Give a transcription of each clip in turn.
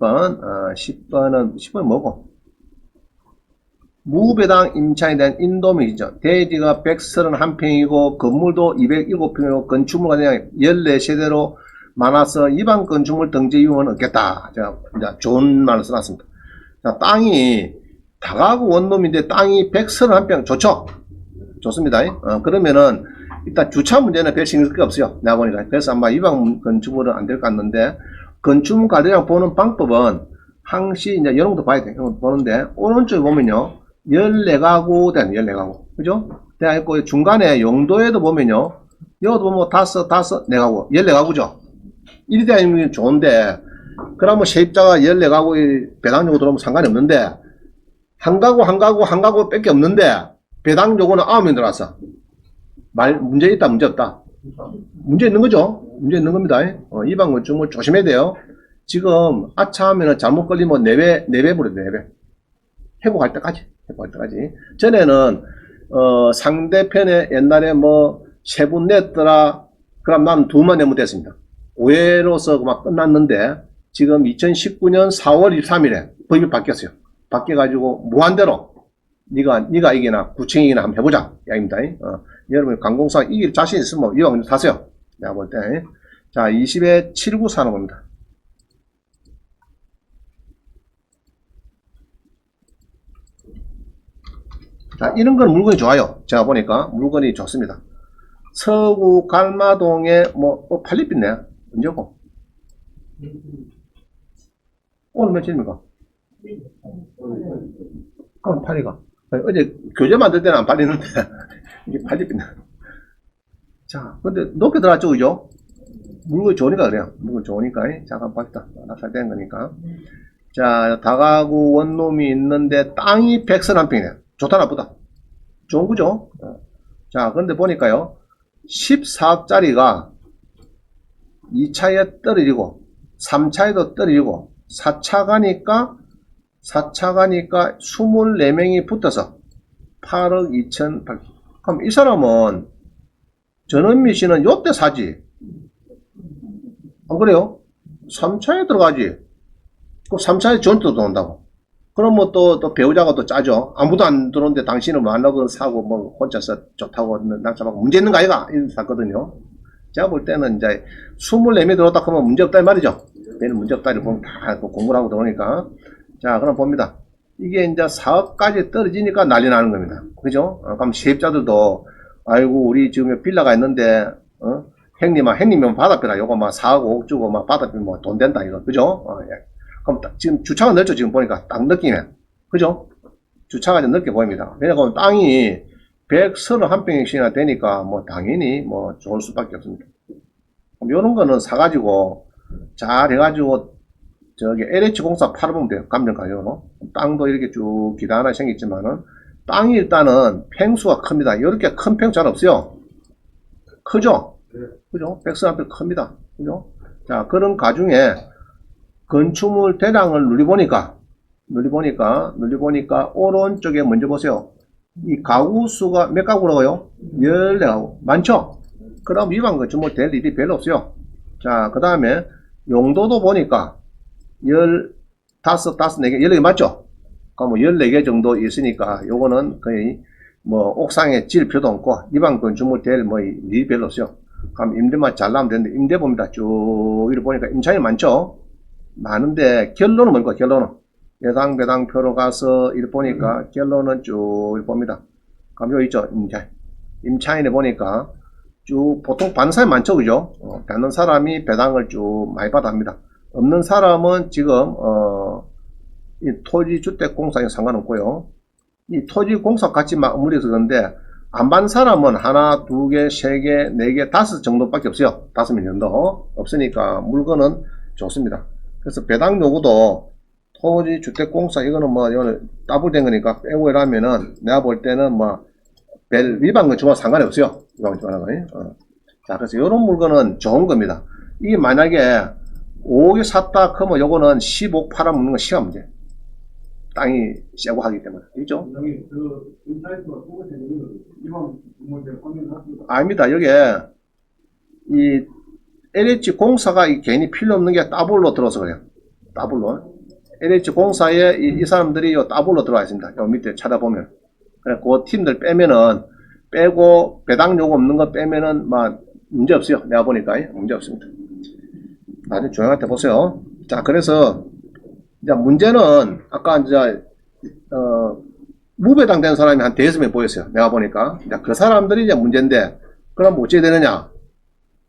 10번. 10번은 뭐고? 무배당 임차인에 대한 인도명이죠. 대지가 131평이고 건물도 207평이고 건축물과 그냥 14세대로 많아서 일반 건축물 등재 이용은 없겠다. 제가 이제 좋은 말을 써놨습니다. 자, 땅이 다가구 원룸인데 땅이 131평 좋죠? 좋습니다. 그러면은 일단 주차 문제는 별 신경 쓸 게 없어요. 내가 보니까. 그래서 아마 일반 건축물은 안 될 것 같는데, 건축물 관리랑 보는 방법은 항시 이제 이런 것도 봐야 돼. 이런 것도 보는데 오른쪽에 보면요. 14가구 된 14가구. 그죠? 되어 있고 중간에 용도에도 보면요. 여기도 보면 4가구. 14가구죠. 이리 되어 있는 게 좋은데, 그러면 세입자가 14가구의 배당요구 들어오면 상관이 없는데, 한 가구 밖에 없는데, 배당 요구는 9명 들어왔어. 문제 있다, 문제 없다. 문제 있는 거죠? 문제 있는 겁니다. 일반 건축물 조심해야 돼요. 지금, 아차하면은 잘못 걸리면 4배 부르죠, 4배. 회복할 때까지. 전에는, 상대편에 옛날에 세 분 냈더라. 그럼 난 2만 내면 됐습니다. 오해로서 막 끝났는데, 지금 2019년 4월 23일에 법이 바뀌었어요. 바뀌어가지고, 무한대로, 네가 이기나, 구청이 이기나 한번 해보자. 야입니다. 여러분, 관공서 이길 자신 있으면 이왕 사세요. 내가 볼 때. 자, 20에 7구 사는 겁니다. 자, 이런 건 물건이 좋아요. 제가 보니까 물건이 좋습니다. 서구 갈마동에 팔립빛네. 언제고? 오늘 며칠입니까? 그럼 팔리가. 어제 교재 만들 때는 안 팔리는데 이게 팔립빛네. 자, 근데 높게 들어왔죠, 그죠? 물건이 좋으니까 그래요. 물건이 좋으니까. 잠깐 봅시다. 낙찰된 거니까. 자, 다가구 원룸이 있는데 땅이 131평이네. 좋다, 나쁘다? 좋은 거죠? 자, 그런데 보니까요. 14억짜리가 2차에 떨어지고, 3차에도 떨어지고, 4차 가니까 24명이 붙어서 8억 2,800. 그럼 이 사람은 전원미 씨는 요때 사지. 안 그래요? 3차에 들어가지. 그럼 3차에 전투도 들어온다고. 그러면 또 배우자가 또 짜죠. 아무도 안 들어오는데 당신은 만나고 사고 혼자서 좋다고 낙찰받고 문제 있는 거 아이가? 이런 샀거든요. 제가 볼 때는 이제 24명이 들어왔다 하면 문제 없다 이 말이죠. 얘는 문제 없다 이렇게 보면 다 공부를 하고 들어오니까. 자, 그럼 봅니다. 이게 이제 4억까지 떨어지니까 난리 나는 겁니다. 그죠? 그럼 세입자들도, 아이고, 우리 지금 빌라가 있는데, 형님은 받아빼라. 요거 4억 5억 주고 받아빼면 돈 된다, 이거. 그죠? 예. 그럼 지금 주차가 넓죠? 지금 보니까 딱 느끼네. 그죠? 주차가 좀 넓게 보입니다. 왜냐면 땅이 131평씩이나 되니까 당연히 좋을 수밖에 없습니다. 그럼 요런 거는 사가지고 잘 해가지고 저기 LH공사 팔아보면 돼요. 감정 가격으로. 땅도 이렇게 쭉 기다 하나 생겼지만은 땅이 일단은 평수가 큽니다. 이렇게 큰 평 잘 없어요. 크죠? 그죠? 131평 큽니다. 그죠? 자, 그런 가중에 건축물 대량을 누리보니까 오른쪽에 먼저 보세요. 이 가구 수가 몇 가구라고요? 14가구. 많죠? 그럼 일반 건축물 될 일이 별로 없어요. 자, 그 다음에 용도도 보니까 14개 맞죠? 그럼 14개 정도 있으니까 요거는 거의 옥상에 질 필요도 없고 일반 건축물 될 일이 별로 없어요. 그럼 임대만 잘 나오면 되는데 임대 봅니다. 쭉 이렇게 보니까 임차인이 많죠? 많은데 결론은 뭡니까? 결론은 예상 배당표로 가서 이렇게 보니까 결론은 쭉 이렇게 봅니다. 그럼 여기 있죠? 임차인에 보니까 쭉 보통 받는 사람이 많죠, 그죠? 받는 사람이 배당을 쭉 많이 받아 합니다. 없는 사람은 지금 이 토지주택공사에 상관없고요. 이 토지공사 같이 맞물려서 그런데 안 받는 사람은 하나, 두 개, 세 개, 네 개, 5 정도밖에 없어요. 5명 정도 없으니까 물건은 좋습니다. 그래서 배당 요구도 토지주택공사 이거는 이거는 따블된 거니까 빼고 이러면은 내가 볼 때는 일반 건축과 상관이 없어요. 자, 그래서 이런 물건은 좋은 겁니다. 이게 만약에 5억에 샀다 그러면 요거는 15억 팔아먹는 건 시간 문제. 땅이 세고 하기 때문에. 그죠? 아닙니다. 여기에 이 LH 공사가 괜히 필요 없는 게 따블로 들어서 그래요. 따블로. LH공사에 이 사람들이 요 따블로 들어와 있습니다. 요 밑에 찾아보면. 그래, 그 팀들 빼고, 배당 요구 없는 거 빼면은, 문제 없어요. 내가 보니까. 문제 없습니다. 아주 조용하게 보세요. 자, 그래서, 이제 문제는, 아까 이제, 무배당 된 사람이 한 5명 보였어요. 내가 보니까. 이제 그 사람들이 이제 문제인데, 그럼 어찌 되느냐?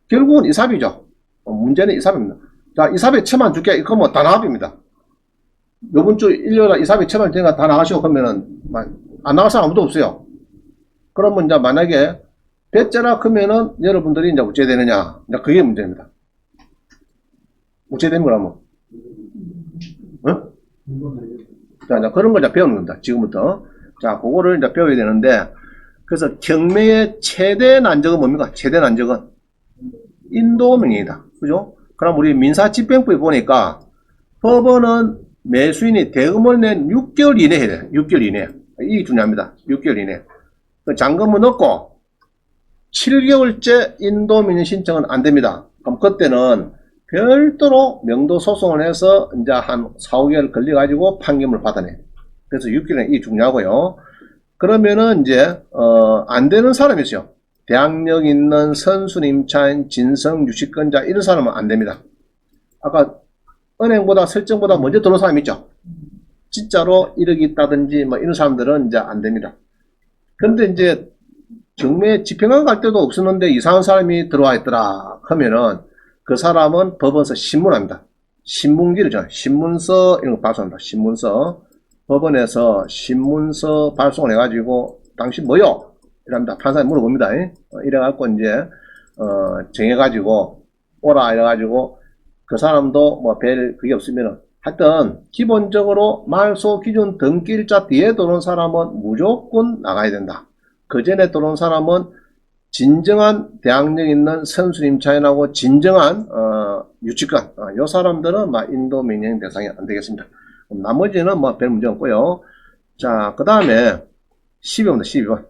결국은 이삽이죠. 문제는 이삽입니다. 자, 이삽에 처만 줄게. 이거 뭐 다 나갑입니다. 요번 주 일요일에 이삽에 처만 주니까 다 나가시고 그러면은, 안 나갈 사람 아무도 없어요. 그러면 이제 만약에 배째라 크면은 여러분들이 이제 어찌 되느냐? 이제 그게 문제입니다. 어찌 되는 거라면? 응? 자, 이제 그런 걸 이제 배우는 겁니다. 지금부터. 자, 그거를 이제 배워야 되는데, 그래서 경매의 최대 난적은 뭡니까? 최대 난적은 인도명령이다. 그죠? 그럼 우리 민사집행법에 보니까 법원은 매수인이 대금을 낸 6개월 이내에 해야 돼요. 6개월 이내에. 이게 중요합니다. 6개월 이내에. 잔금은 없고 7개월째 인도명령 신청은 안 됩니다. 그럼 그때는 별도로 명도소송을 해서 이제 한 4, 5개월 걸려가지고 판결을 받아내. 그래서 6개월은 이게 중요하고요. 그러면은 이제, 안 되는 사람이 있어요. 대항력 있는 선순임차인 진성 유치권자 이런 사람은 안 됩니다. 아까 은행보다 설정보다 먼저 들어온 사람 있죠. 진짜로 1억이 있다든지 뭐 이런 사람들은 이제 안 됩니다. 근데 이제 경매 집행관 갈 때도 없었는데 이상한 사람이 들어와 있더라 하면은 그 사람은 법원서 신문합니다. 신문기르죠. 신문서 이런 거 발송합니다. 신문서. 법원에서 신문서 발송을 해가지고 당신 뭐요? 이랍니다. 판사님 물어봅니다. 이래갖고 이제 정해가지고 오라 이래가지고 그 사람도 뭐 별 그게 없으면은 하여튼 기본적으로 말소 기준 등기일자 뒤에 들어온 사람은 무조건 나가야 된다. 그 전에 들어온 사람은 진정한 대항력 있는 선수임차인하고 진정한 유치권 요 사람들은 인도명령 대상이 안 되겠습니다. 나머지는 뭐 별 문제 없고요. 자, 그 다음에 12번입니다. 12번.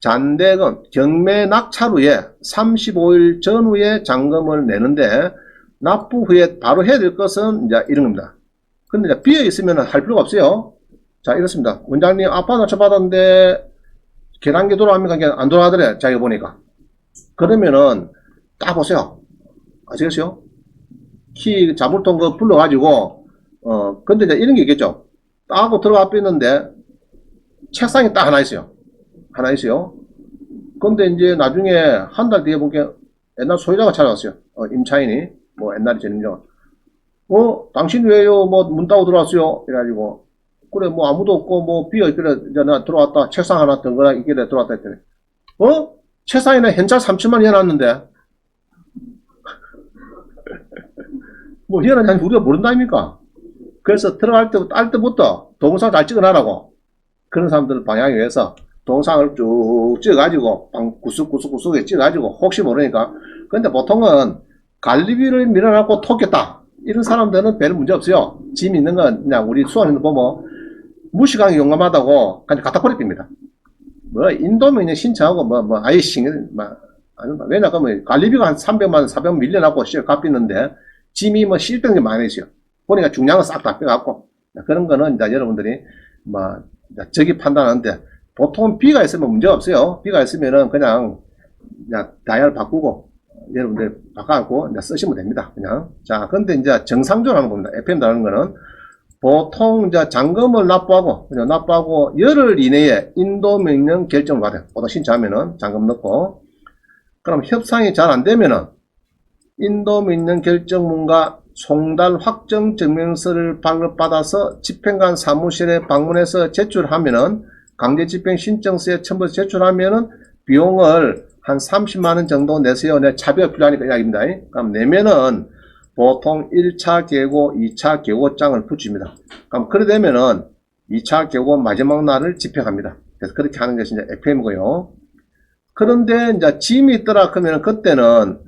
잔대금, 경매 낙찰 후에 35일 전후에 잔금을 내는데 납부 후에 바로 해야 될 것은 이제 이런 겁니다. 근데 이제 비어 있으면 할 필요가 없어요. 자, 이렇습니다. 원장님 아파 낙찰 받았는데 계단계 돌아갑니까? 안 돌아가더래. 자기가 보니까. 그러면은 딱 보세요. 아시겠어요? 키 자물통 거 불러가지고 근데 이제 이런 게 있겠죠. 딱 하고 들어가 뺐는데 책상이 딱 하나 있어요. 하나 있어요. 근데 이제 나중에 한 달 뒤에 보니까 옛날 소유자가 찾아왔어요. 임차인이 뭐 옛날에 전임자가 당신 왜요? 뭐 문 따고 들어왔어요? 이래가지고 그래 뭐 아무도 없고 뭐 비어있길래 이제 나 들어왔다. 책상 하나 덩그라 있길래 들어왔다 했더니 책상에는 현찰 3천만 해놨는데 뭐 희한하지 우리가 모른다 아닙니까? 그래서 들어갈 때부터 딸 때부터 동영상 잘 찍어놔라고 그런 사람들을 방향에 위해서 동영상을 쭉 찍어가지고 구석구석에 찍어가지고 혹시 모르니까 근데 보통은 관리비를 밀어놨고 톡겠다 이런 사람들은 별 문제 없어요. 짐 있는 건 그냥 우리 수원에도 보면 무시강이 용감하다고 그냥 갖다 버립니다. 뭐 인도명령 신청하고 뭐 아예 왜냐 그러면 관리비가 한 300만 원 400만 밀려놨고 갚이는데 짐이 뭐 실병이 많이 있어요. 보니까 중량은 싹 다 빼갖고 그런 거는 이제 여러분들이 저기 판단하는데 보통 B가 있으면 문제가 없어요. B가 있으면은 그냥 다이얼 바꾸고 여러분들 바꿔갖고 이제 쓰시면 됩니다. 그냥 자 근데 이제 정상적으로 하는 겁니다. FM이라는 거는 보통 이제 잔금을 납부하고 열흘 이내에 인도명령 결정을 받아요. 보통 신청하면은 잔금 넣고 그럼 협상이 잘 안되면은 인도명령 결정문과 송달 확정 증명서를 발급받아서 집행관 사무실에 방문해서 제출하면은 강제집행 신청서에 첨부해서 제출하면은 비용을 한 30만원 정도 내세요. 차비가 필요하니까 이야기입니다. 그럼 내면은 보통 1차 계고 2차 계고장을 붙입니다. 그럼 그래 되면은 2차 계고 마지막 날을 집행합니다. 그래서 그렇게 하는 것이 이제 FM이고요. 그런데 이제 짐이 있더라 그러면 그때는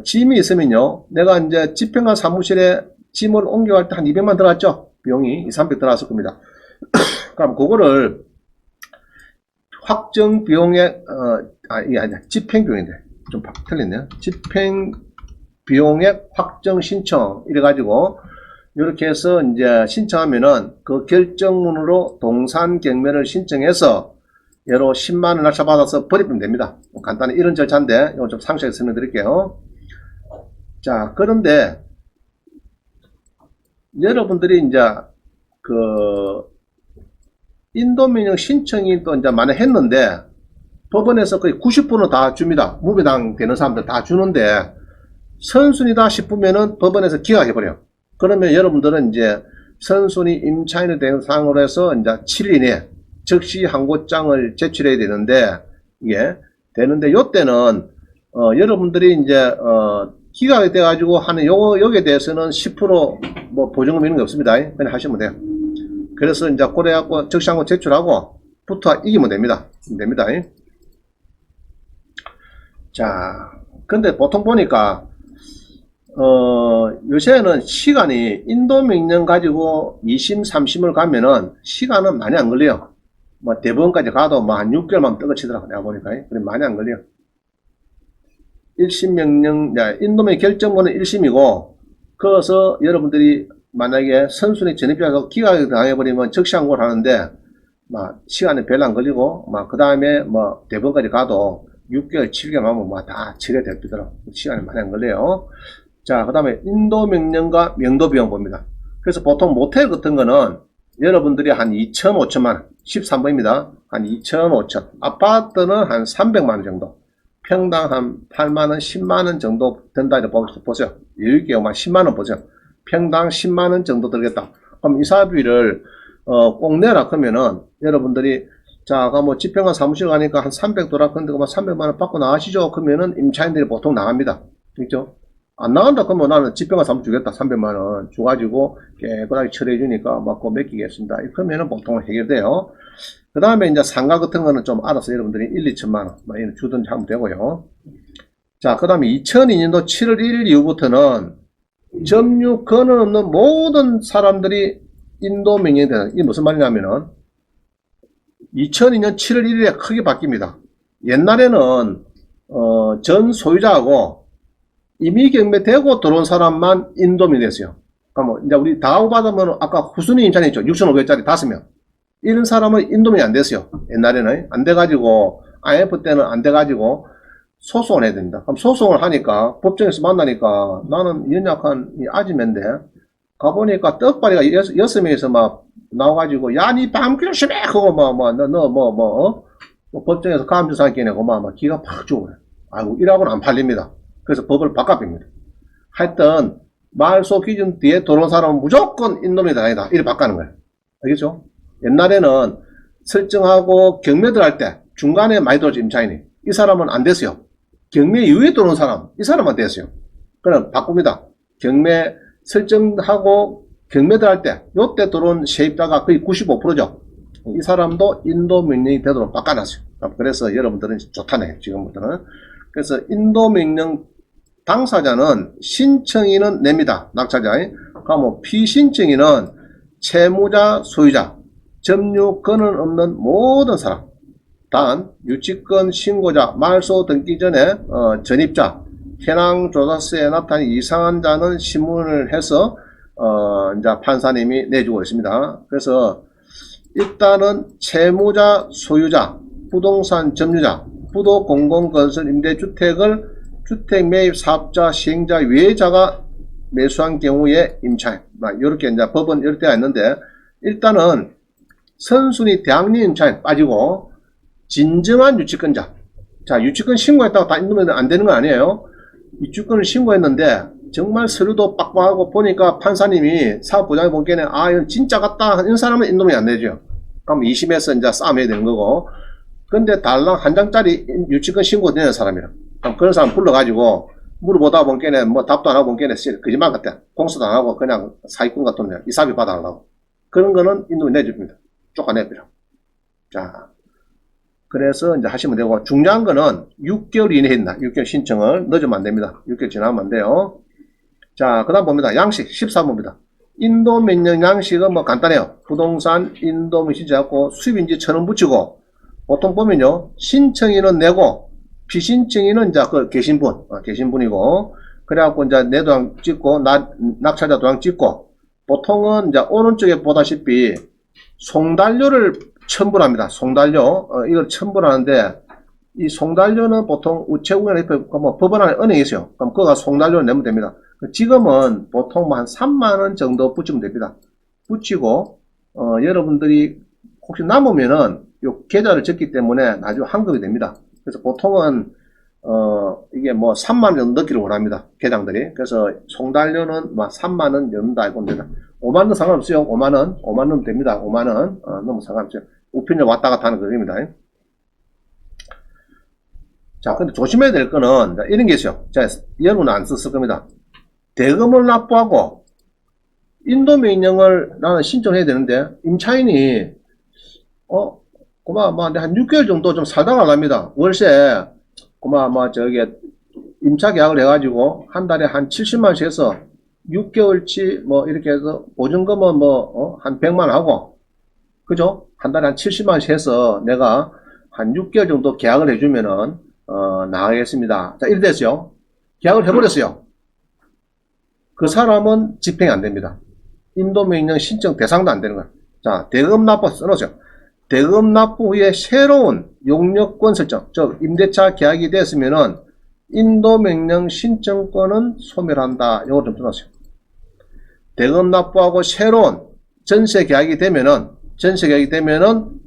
짐이 있으면요. 내가 이제 집행관 사무실에 짐을 옮겨갈 때 한 200만 들어갔죠. 비용이 200~300 들어갔을 겁니다. 그럼 그거를 확정 비용에 이게 아니야. 집행 비용인데 좀 틀렸네요. 집행 비용액 확정 신청 이래가지고 이렇게 해서 이제 신청하면은 그 결정문으로 동산 경매를 신청해서 예로 10만원 날짜 받아서 버리면 됩니다. 간단히 이런 절차인데 이거 좀 상세하게 설명드릴게요. 자, 그런데 여러분들이 이제 그 인도민영 신청이 또 이제 많이 했는데 법원에서 거의 90%는 다 줍니다. 무배당 되는 사람들 다 주는데 선순위다 싶으면은 법원에서 기각해버려요. 그러면 여러분들은 이제 선순위 임차인의 대상으로 해서 이제 7일 이내에 즉시 항고장을 제출해야 되는데, 이게 되는데, 요때는, 여러분들이 이제, 기각이 돼가지고 하는 여기에 대해서는 10% 보증금 이런 게 없습니다. 그냥 하시면 돼요. 그래서 이제 고래갖고 즉시 항고 제출하고 붙어 이기면 됩니다. 자, 근데 보통 보니까, 요새는 시간이 인도명령 가지고 2심, 3심을 가면은 시간은 많이 안 걸려요. 대법원까지 가도 한 6개월만 떠거치더라고, 내가 보니까. 그래, 많이 안 걸려요. 1심 명령, 인도명 결정문은 1심이고, 그래서 여러분들이 만약에 선순위 전입자가 기각을 당해버리면 즉시항고를 하는데, 시간이 별로 안 걸리고, 그 다음에 대법원까지 가도 6개월, 7개월 하면 다 처리되더라고. 시간이 많이 안 걸려요. 자, 그 다음에 인도명령과 명도비용 봅니다. 그래서 보통 모텔 같은 거는 여러분들이 한 2천, 5천만원, 13번입니다. 한 2천, 5천. 아파트는 한 300만원 정도. 평당 한 8만원, 10만원 정도 든다. 보세요. 여유있게 10만원 보세요. 평당 10만원 정도 들겠다. 그럼 이사비를, 꼭 내라. 그러면은, 여러분들이, 자, 지평관 사무실 가니까 한 300 돌아. 근데 300만원 받고 나가시죠. 그러면은 임차인들이 보통 나갑니다. 그죠? 안 나간다 그러면 나는 지평관 사무실 주겠다. 300만원 줘가지고 깨끗하게 처리해주니까 그거 맡기겠습니다. 그러면은 보통 해결돼요. 그 다음에 이제 상가 같은 거는 좀 알아서 여러분들이 1, 2천만원 이런 주든지 하면 되고요. 자, 그 다음에 2002년도 7월 1일 이후부터는 점유 권한 없는 모든 사람들이 인도 명령이 되는, 이게 무슨 말이냐면은 2002년 7월 1일에 크게 바뀝니다. 옛날에는 전 소유자하고 이미 경매되고 들어온 사람만 인도민이 됐어요. 그러면 이제 우리 다우 받으면 아까 후순위 임차인 있죠. 6,500짜리 5명. 이런 사람은 인도민이 안 됐어요. 옛날에는 안 돼가지고 IMF 때는 안 돼가지고 소송을 해야 됩니다. 그럼 소송을 하니까 법정에서 만나니까 나는 연약한 아지매인데 가보니까 떡바리가 6명에서 막 나와가지고 야 니 밤교심해 그거 법정에서 감주상 깨내고 막 기가 팍 죽어요. 아이고 이라고는 안 팔립니다. 그래서 법을 바꿔봅니다. 하여튼 말소 기준 뒤에 들어온 사람은 무조건 인도민이 아니다. 이렇게 바꾸는 거예요. 알겠죠? 옛날에는 설정하고 경매 들어갈 때 중간에 많이 들어오죠. 임차인이. 이 사람은 안 됐어요. 경매 이후에 들어온 사람, 이 사람만 됐어요. 그럼 바꿉니다. 경매 설정하고 경매 들어갈 때 요때 들어온 세입자가 거의 95%죠. 이 사람도 인도명령이 되도록 바꿔놨어요. 그래서 여러분들은 좋다네. 지금부터는. 그래서 인도명령 당사자는 신청인은 냅니다. 낙찰자. 그러면 피신청인은 채무자, 소유자, 점유 권한 없는 모든 사람. 단 유치권 신고자, 말소 등기 전에 전입자, 현황조사서에 나타난 이상한 자는 신문을 해서 이제 판사님이 내주고 있습니다. 그래서 일단은 채무자, 소유자, 부동산 점유자, 부도 공공건설 임대주택을 주택매입 사업자, 시행자 외자가 매수한 경우에 임차인. 이렇게 이제 법은 이럴 때가 있는데, 일단은 선순위 대항력 임차인 빠지고, 진정한 유치권자. 자, 유치권 신고했다고 다 인도면 안 되는 거 아니에요? 유치권을 신고했는데, 정말 서류도 빡빡하고 보니까 판사님이 사업부장이 보기에는, 이건 진짜 같다. 이런 사람은 인도면 안 되죠. 그럼 2심에서 이제 싸움해야 되는 거고, 근데 달랑 한 장짜리 유치권 신고되는 사람이라. 그런 사람 불러가지고 물어보다 본게는 답도 안 하고 본게는 거짓말 같아. 공수도 안 하고 그냥 사기꾼 같으면 이사비 받아달라고. 그런 거는 인도에 내줍니다. 쫓아내버려. 자, 그래서 이제 하시면 되고, 중요한 거는 6개월 이내에 했나. 6개월 신청을 늦으면 안 됩니다. 6개월 지나면 안 돼요. 자, 그 다음 봅니다. 양식 14번입니다. 인도 명령 양식은 간단해요. 부동산 인도 명령 신청하고 수입인지 천원 붙이고, 보통 보면요, 신청인은 내고, 피신청인은 이제 계신분이고, 그래갖고 이제 내 도장 찍고, 낙찰자 도장 찍고, 보통은 이제 오른쪽에 보다시피 송달료를 첨부를 합니다. 송달료. 이걸 첨부를 하는데, 이 송달료는 보통 우체국이나 뭐 법원 안에 은행이 있어요. 그럼 그거가 송달료를 내면 됩니다. 지금은 보통 뭐 한 3만원 정도 붙이면 됩니다. 붙이고, 여러분들이 혹시 남으면은 요 계좌를 적기 때문에 나중에 환급이 됩니다. 그래서 보통은 이게 뭐 3만원 정도 넣기를 원합니다. 계장들이. 그래서 송달료는 막 3만원 넣는다 이거 됩니다. 5만원 상관없어요. 5만원 됩니다. 5만원 너무 상관없어요. 우편료 왔다 갔다 하는 거입니다. 자, 근데 조심해야 될 거는 이런 게 있어요. 자, 여러분은 안 썼을 겁니다. 대금을 납부하고 인도명령을 나는 신청해야 되는데 임차인이 그만 한 6개월 정도 좀 살다 가랍니다. 월세 그만 임차 계약을 해가지고 한 달에 한 70만원씩 해서 6개월치 뭐 이렇게 해서 보증금은 한 100만원 하고, 그죠? 한 달에 한 70만원씩 해서 내가 한 6개월 정도 계약을 해주면은 나가겠습니다. 자, 이래 됐어요. 계약을 해버렸어요. 그 사람은 집행이 안 됩니다. 인도명령 신청 대상도 안 되는 거예요. 자, 대금 납부 써놓으세요. 대금 납부 후에 새로운 용역권 설정, 즉 임대차 계약이 됐으면은 인도명령 신청권은 소멸한다. 이거 좀 써놓으세요. 대금 납부하고 새로운 전세 계약이 되면은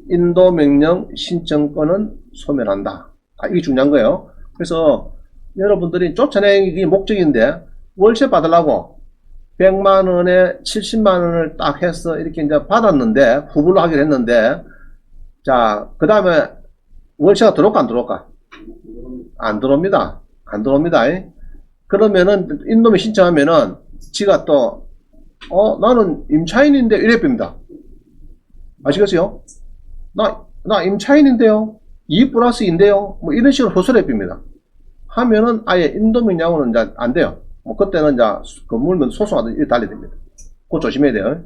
인도명령 신청권은 소멸한다. 이게 중요한 거예요. 그래서 여러분들이 쫓아내는 게 목적인데 월세 받으려고 100만원에 70만원을 딱 해서 이렇게 이제 받았는데 후불로 하기로 했는데, 자, 그 다음에 월세가 들어올까 안 들어올까? 안 들어옵니다. 안 들어옵니다. 그러면은 인도명 신청하면은 지가 또 나는 임차인인데 이래 봅니다. 아시겠어요? 나 임차인인데요, 2 플러스인데요, 뭐 이런 식으로 호소를 해봅니다. 하면은 아예 인도명령은 이제 안 돼요. 뭐 그때는 이제 건물면 소송하듯이 달려야 됩니다. 그거 조심해야 돼요.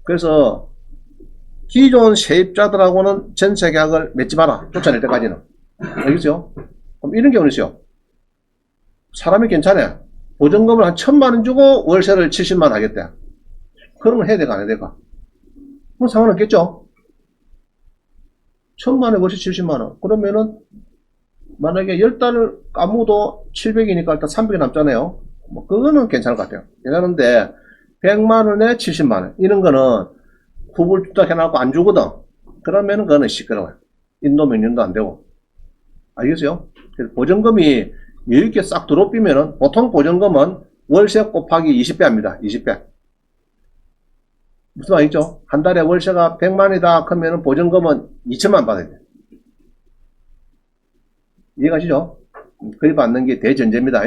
그래서 기존 세입자들하고는 전세 계약을 맺지 마라. 쫓아낼 때까지는. 알겠죠? 그럼 이런 경우는 있어요. 사람이 괜찮아요. 보증금을 한 1000만원 주고 월세를 70만원 하겠대. 그런 걸 해야 될까 안 해야 될까? 그럼 상관없겠죠? 1000만원 월세 70만원. 그러면은 만약에 10달을 아무도 700이니까 일단 300이 남잖아요. 뭐 그거는 괜찮을 것 같아요. 괜찮은데 100만원에 70만원 이런 거는 후불주택 해놓고 안 주거든. 그러면은 그거는 시끄러워요. 인도명령도 안 되고. 알겠어요? 그래서 보증금이 이렇게 싹 드롭이면은 보통 보증금은 월세 곱하기 20배 합니다. 20배. 무슨 말이죠? 한 달에 월세가 100만이다 그러면은 보증금은 2천만 받아야 돼요. 이해가시죠? 그리 받는 게 대전제입니다.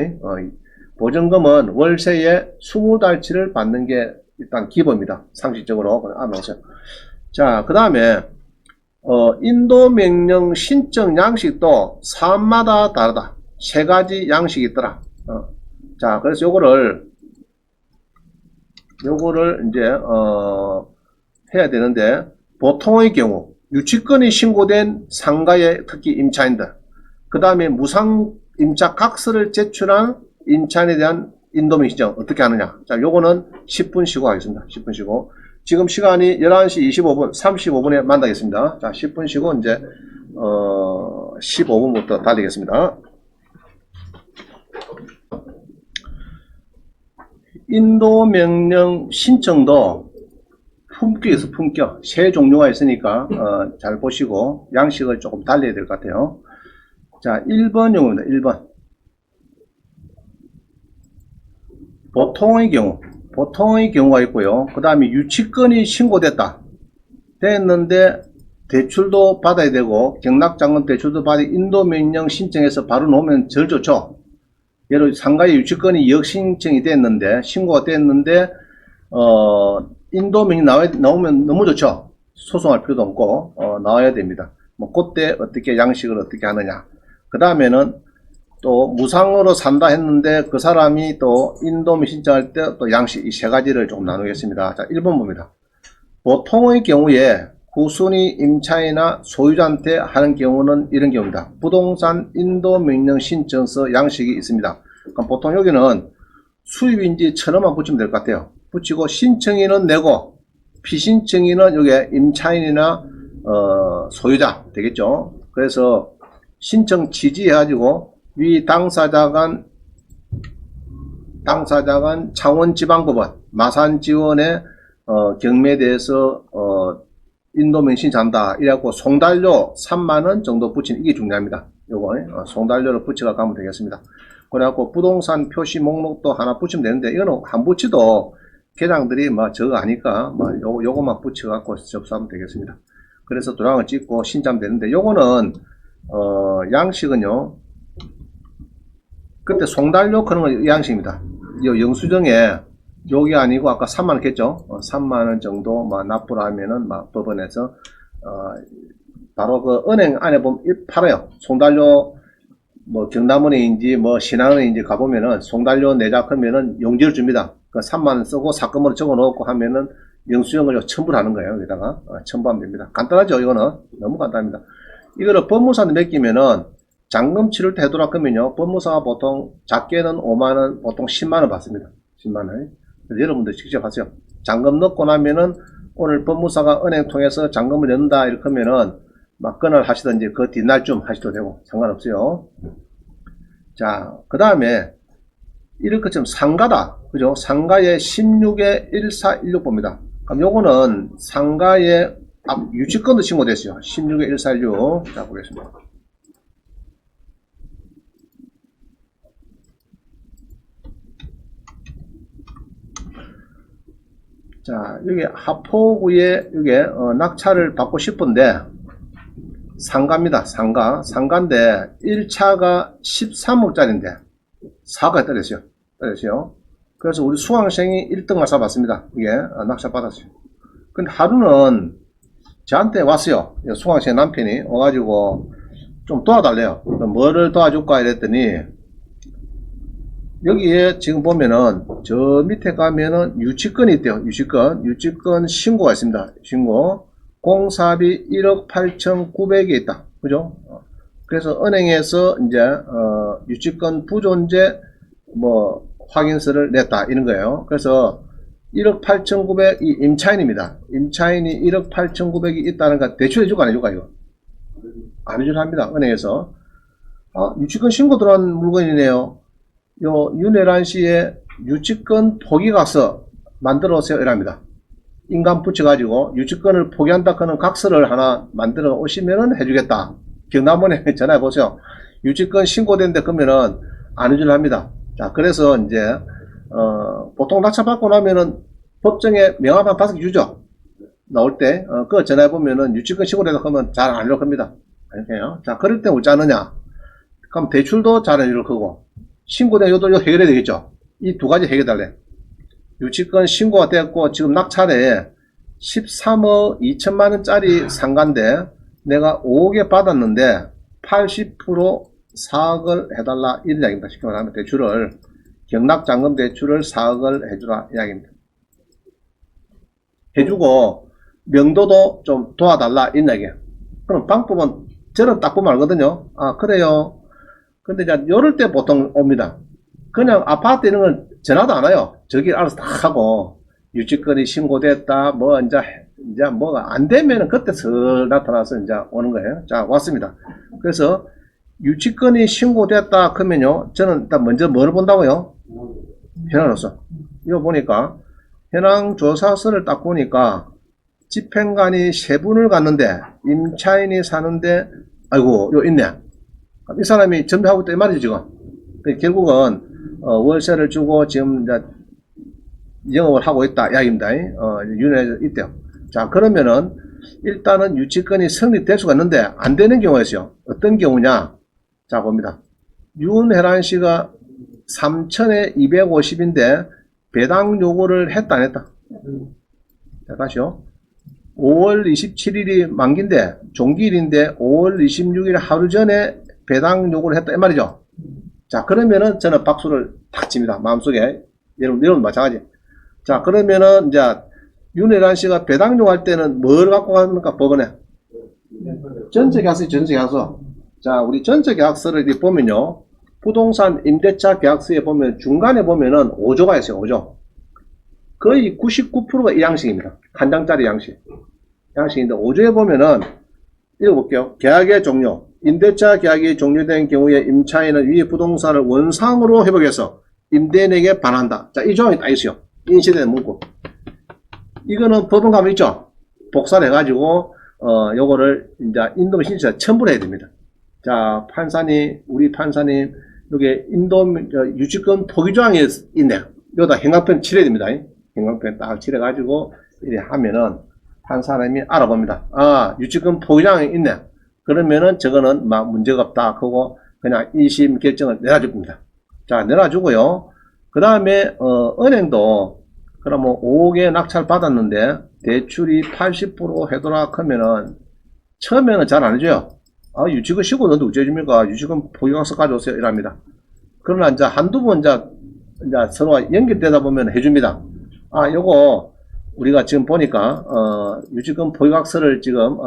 보증금은 월세의 20달치를 받는 게 일단 기본입니다. 상식적으로. 알아보세요. 자, 그 다음에 인도명령 신청 양식도 사업마다 다르다. 3가지 양식이 있더라. 자, 그래서 요거를 이제 해야 되는데, 보통의 경우 유치권이 신고된 상가의 특히 임차인들, 그 다음에 무상 임차 각서를 제출한 임차인에 대한 인도명 신청 어떻게 하느냐. 자, 요거는 10분 쉬고 하겠습니다. 10분 쉬고. 지금 시간이 11시 25분, 35분에 만나겠습니다. 자, 10분 쉬고 이제 15분부터 달리겠습니다. 인도명령 신청도 품격에서 품격, 세 종류가 있으니까 잘 보시고 양식을 조금 달려야 될 것 같아요. 자, 1번 용어입니다. 1번. 보통의 경우가 있고요. 그 다음에 유치권이 신고됐다. 됐는데 대출도 받아야 되고 경락장은 대출도 받아 인도명령 신청해서 바로 놓으면 제일 좋죠. 예를 들어 상가의 유치권이 역신청이 됐는데 신고가 됐는데 인도명령이 나오면 너무 좋죠. 소송할 필요도 없고 나와야 됩니다. 뭐 그때 어떻게 양식을 어떻게 하느냐. 그 다음에는 또 무상으로 산다 했는데 그 사람이 또 인도명 신청할 때 또 양식 이 3가지를 조금 나누겠습니다. 자, 1번 봅니다. 보통의 경우에 후순위 임차인이나 소유자한테 하는 경우는 이런 경우입니다. 부동산 인도명령 신청서 양식이 있습니다. 그럼 보통 여기는 수입인지 천원만 붙이면 될 것 같아요. 붙이고 신청인은 내고 피신청인은 여기에 임차인이나 소유자 되겠죠. 그래서 신청 취지해가지고 위 당사자간 창원지방법원 마산지원의 경매에 대해서 인도명 신청한다 이래갖고 송달료 3만원 정도 붙이는 이게 중요합니다. 요거 송달료를 붙여가 가면 되겠습니다. 그래갖고 부동산 표시 목록도 하나 붙이면 되는데 이거는 안 붙여도 계장들이 뭐 저거 아니까 뭐 요거만 붙여갖고 접수하면 되겠습니다. 그래서 도장을 찍고 신청하면 되는데 요거는 양식은요 그때 송달료 그런 거 양식입니다. 요 영수증에 요게 아니고 아까 3만원 했죠. 3만원 정도 막 납부를 하면은 막 법원에서 바로 그 은행 안에 보면 팔아요. 송달료 뭐 경남은행인지 뭐 신한은행인지 가보면은 송달료 내작하면은 용지를 줍니다. 그 3만원 쓰고 사건으로 적어 놓고 하면은 영수증을 첨부를 하는 거예요. 여기다가 첨부하면 됩니다. 간단하죠. 이거는 너무 간단합니다. 이거를 법무사한테 맡기면은 잔금 치를 때 해도록 하면요 법무사가 보통 작게는 5만원 보통 10만원 받습니다. 10만원. 여러분들 직접 하세요. 잔금 넣고 나면은 오늘 법무사가 은행 통해서 잔금을 넣는다 이렇게 하면은 막 그날 하시든지 그 뒷날쯤 하셔도 되고 상관없어요. 자, 그 다음에 이렇게 좀 상가다. 그죠? 상가의 16에 1416봅니다. 그럼 요거는 상가의 유치권도 신고됐어요. 16에 1416. 자, 보겠습니다. 자, 여기 하포구에 여기 낙찰을 받고 싶은데 상가입니다. 상가인데 1차가 13억짜리인데 4억에 떨어졌어요. 그래서 우리 수강생이 1등만 사봤습니다. 이게 낙찰 받았어요. 근데 하루는 저한테 왔어요. 수강생 남편이 와가지고 좀 도와달래요. 뭐를 도와줄까 이랬더니 여기에 지금 보면은 저 밑에 가면은 유치권이 있대요. 유치권 신고가 있습니다. 신고 공사비 1억 8,900이 있다. 그죠? 그래서 은행에서 이제 유치권 부존재 뭐 확인서를 냈다 이런 거예요. 그래서 1억 8,900이 임차인입니다. 임차인이 1억 8,900이 있다는 거 대출해주고 안 해줄까 이거? 안 해줄 합니다. 은행에서. 유치권 신고 들어간 물건이네요. 요 윤혜란 씨의 유치권 포기각서 만들어 오세요 이랍니다. 인감 붙여가지고 유치권을 포기한다 하는 각서를 하나 만들어 오시면은 해주겠다. 경남원에 전화해 보세요. 유치권 신고된데 그러면은 안 해줄 합니다. 자, 그래서 이제 보통 낙찰 받고 나면은 법정에 명함 한 5개 주죠. 나올 때 그거 전화해 보면은 유치권 신고된다 하면 잘 안 해줄 겁니다. 아니에요. 자, 그럴 때 어찌 하느냐? 그럼 대출도 잘 해줄 거고. 신고된 요도 해결해야 되겠죠. 이 두 가지 해결달래. 유치권 신고가 됐고 지금 낙찰에 13억 2천만원짜리 상가인데 내가 5억에 받았는데 80% 4억을 해달라 이런 이야기입니다. 쉽게 말하면 대출을 경락잔금 대출을 4억을 해주라 이야기입니다. 해주고 명도도 좀 도와달라 이런 이야기예요. 그럼 방법은 저는 딱 보면 알거든요. 그래요. 근데 이제 요럴 때 보통 옵니다. 그냥 아파트 이런 건 전화도 안 와요. 저기 알아서 다 하고 유치권이 신고됐다 뭐 이제 뭐가 안 되면은 그때 설 나타나서 이제 오는 거예요. 자, 왔습니다. 그래서 유치권이 신고됐다 그러면요 저는 일단 먼저 뭐를 본다고요? 현황조사. 이거 보니까 현황조사서를 딱 보니까 집행관이 3분을 갔는데 임차인이 사는데 아이고 요 있네. 이 사람이 전배하고 있다 이 말이죠 지금. 결국은 월세를 주고 지금 이제 영업을 하고 있다 이야기입니다. 윤회에 있대요. 자, 그러면은 일단은 유치권이 성립될 수가 있는데 안 되는 경우가 있어요. 어떤 경우냐? 자, 봅니다. 윤혜란 씨가 3천에 250인데 배당 요구를 했다 안 했다? 자, 다시요. 5월 27일이 만기인데 종기일인데 5월 26일 하루 전에 배당 요구를 했다 이 말이죠. 자, 그러면은 저는 박수를 탁 칩니다. 마음속에. 여러분 마찬가지. 자, 그러면은 이제 윤혜란 씨가 배당 요구할 때는 뭘 갖고 갑니까 법원에? 전체계약서. 자, 우리 전체계약서를 보면요 부동산 임대차 계약서에 보면 중간에 보면은 5조가 있어요. 5조. 거의 99%가 이 양식입니다. 한 장짜리 양식. 양식인데 5조에 보면은 읽어볼게요. 계약의 종료. 임대차 계약이 종료된 경우에 임차인은 위 부동산을 원상으로 회복해서 임대인에게 반환한다. 자, 이 조항이 딱 있어요. 인쇄된 문구. 이거는 법원가면 있죠. 복사를 해가지고 요거를 이제 인도민 신청에 첨부를 해야 됩니다. 자, 우리 판사님, 여기 유치권 포기조항이 있네요. 여기다 행방편 칠해야 됩니다. 행방편 딱 칠해가지고 이렇게 하면은 판사님이 알아봅니다. 아, 유치권 포기조항이 있네. 그러면은 저거는 막 문제가 없다. 그거 그냥 2심 결정을 내놔줍니다. 자, 내놔주고요. 그 다음에 은행도 그럼 5억에 낙찰 받았는데 대출이 80% 해도라 하면은 처음에는 잘 안 해줘요. 아, 유치권 시고 너도 어째 줍니까? 유치권 포기각서 가져오세요. 이랍니다. 그러나 이제 한두 번 이제 서로 연결되다 보면 해줍니다. 아, 요거 우리가 지금 보니까 유치권 포기각서를 지금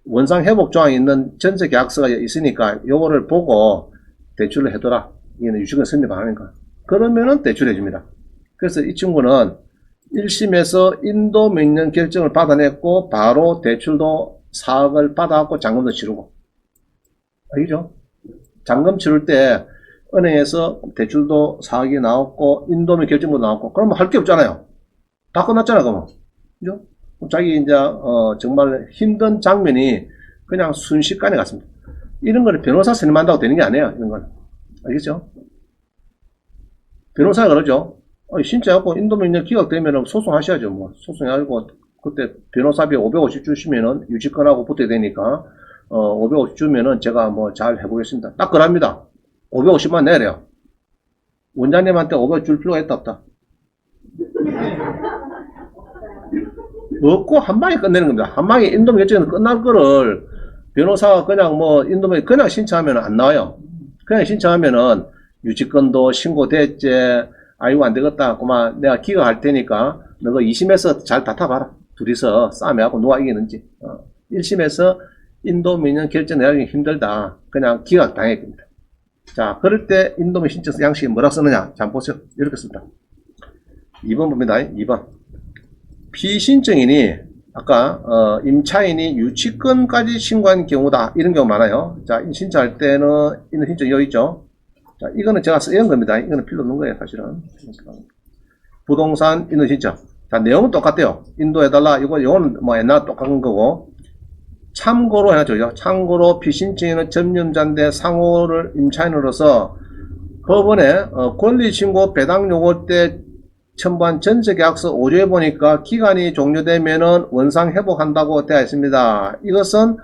원상 회복 조항이 있는 전세 계약서가 있으니까 요거를 보고 대출을 해둬라. 이게 유치권 승리 방안이니까. 그러면은 대출해 줍니다. 그래서 이 친구는 1심에서 인도 명령 결정을 받아냈고 바로 대출도 4억을 받아갖고 잔금도 치르고. 알겠죠? 잔금 치를 때 은행에서 대출도 4억이 나왔고 인도명 결정도 나왔고 그러면 할 게 없잖아요. 다 끝났잖아요. 그러면. 그죠? 자기 이제 정말 힘든 장면이 그냥 순식간에 갔습니다. 이런 거를 변호사 선임한다고 되는 게 아니에요. 이런 건. 알겠죠? 변호사가 그러죠. 신청하고 인도명령 기각되면 소송하셔야죠. 뭐 소송하고 그때 변호사비 550 주시면은 유치권하고 붙어야 되니까 550 주면은 제가 뭐 잘 해보겠습니다. 딱 그럽니다. 550만 내래요. 원장님한테 500 줄 필요가 있다 없다. 없고 한 방에 끝내는 겁니다. 한 방에 인도명 결정은 끝날 거를 변호사가 그냥 뭐 인도명 그냥 신청하면 안 나와요. 그냥 신청하면은 유치권도 신고됐지. 아이고 안 되겠다. 그만 내가 기각할 테니까 너가 2심에서 잘 다퉈봐라. 둘이서 싸움해하고 누가 이기는지. 1심에서 인도명령 결정 내기 힘들다. 그냥 기각 당할 겁니다. 자, 그럴 때 인도명 신청 양식이 뭐라 쓰느냐? 자, 보세요. 이렇게 씁니다. 2번 봅니다. 2번. 피신청인이 아까 임차인이 유치권까지 신고한 경우다. 이런 경우 많아요. 자, 신청할 때는 이런 신청 여기 있죠. 자, 이거는 제가 쓰는 겁니다. 이거는 필요 없는 거예요, 사실은. 부동산 인도 신청. 자, 내용은 똑같아요. 인도해달라. 이거는 뭐 옛날 똑같은 거고. 참고로 해야죠. 참고로 피신청인은 전념자인데 상호를 임차인으로서 법원에 권리신고 배당 요구 때 첨부한 전세계약서 5조에 보니까 기간이 종료되면은 원상 회복한다고 되어 있습니다. 이것은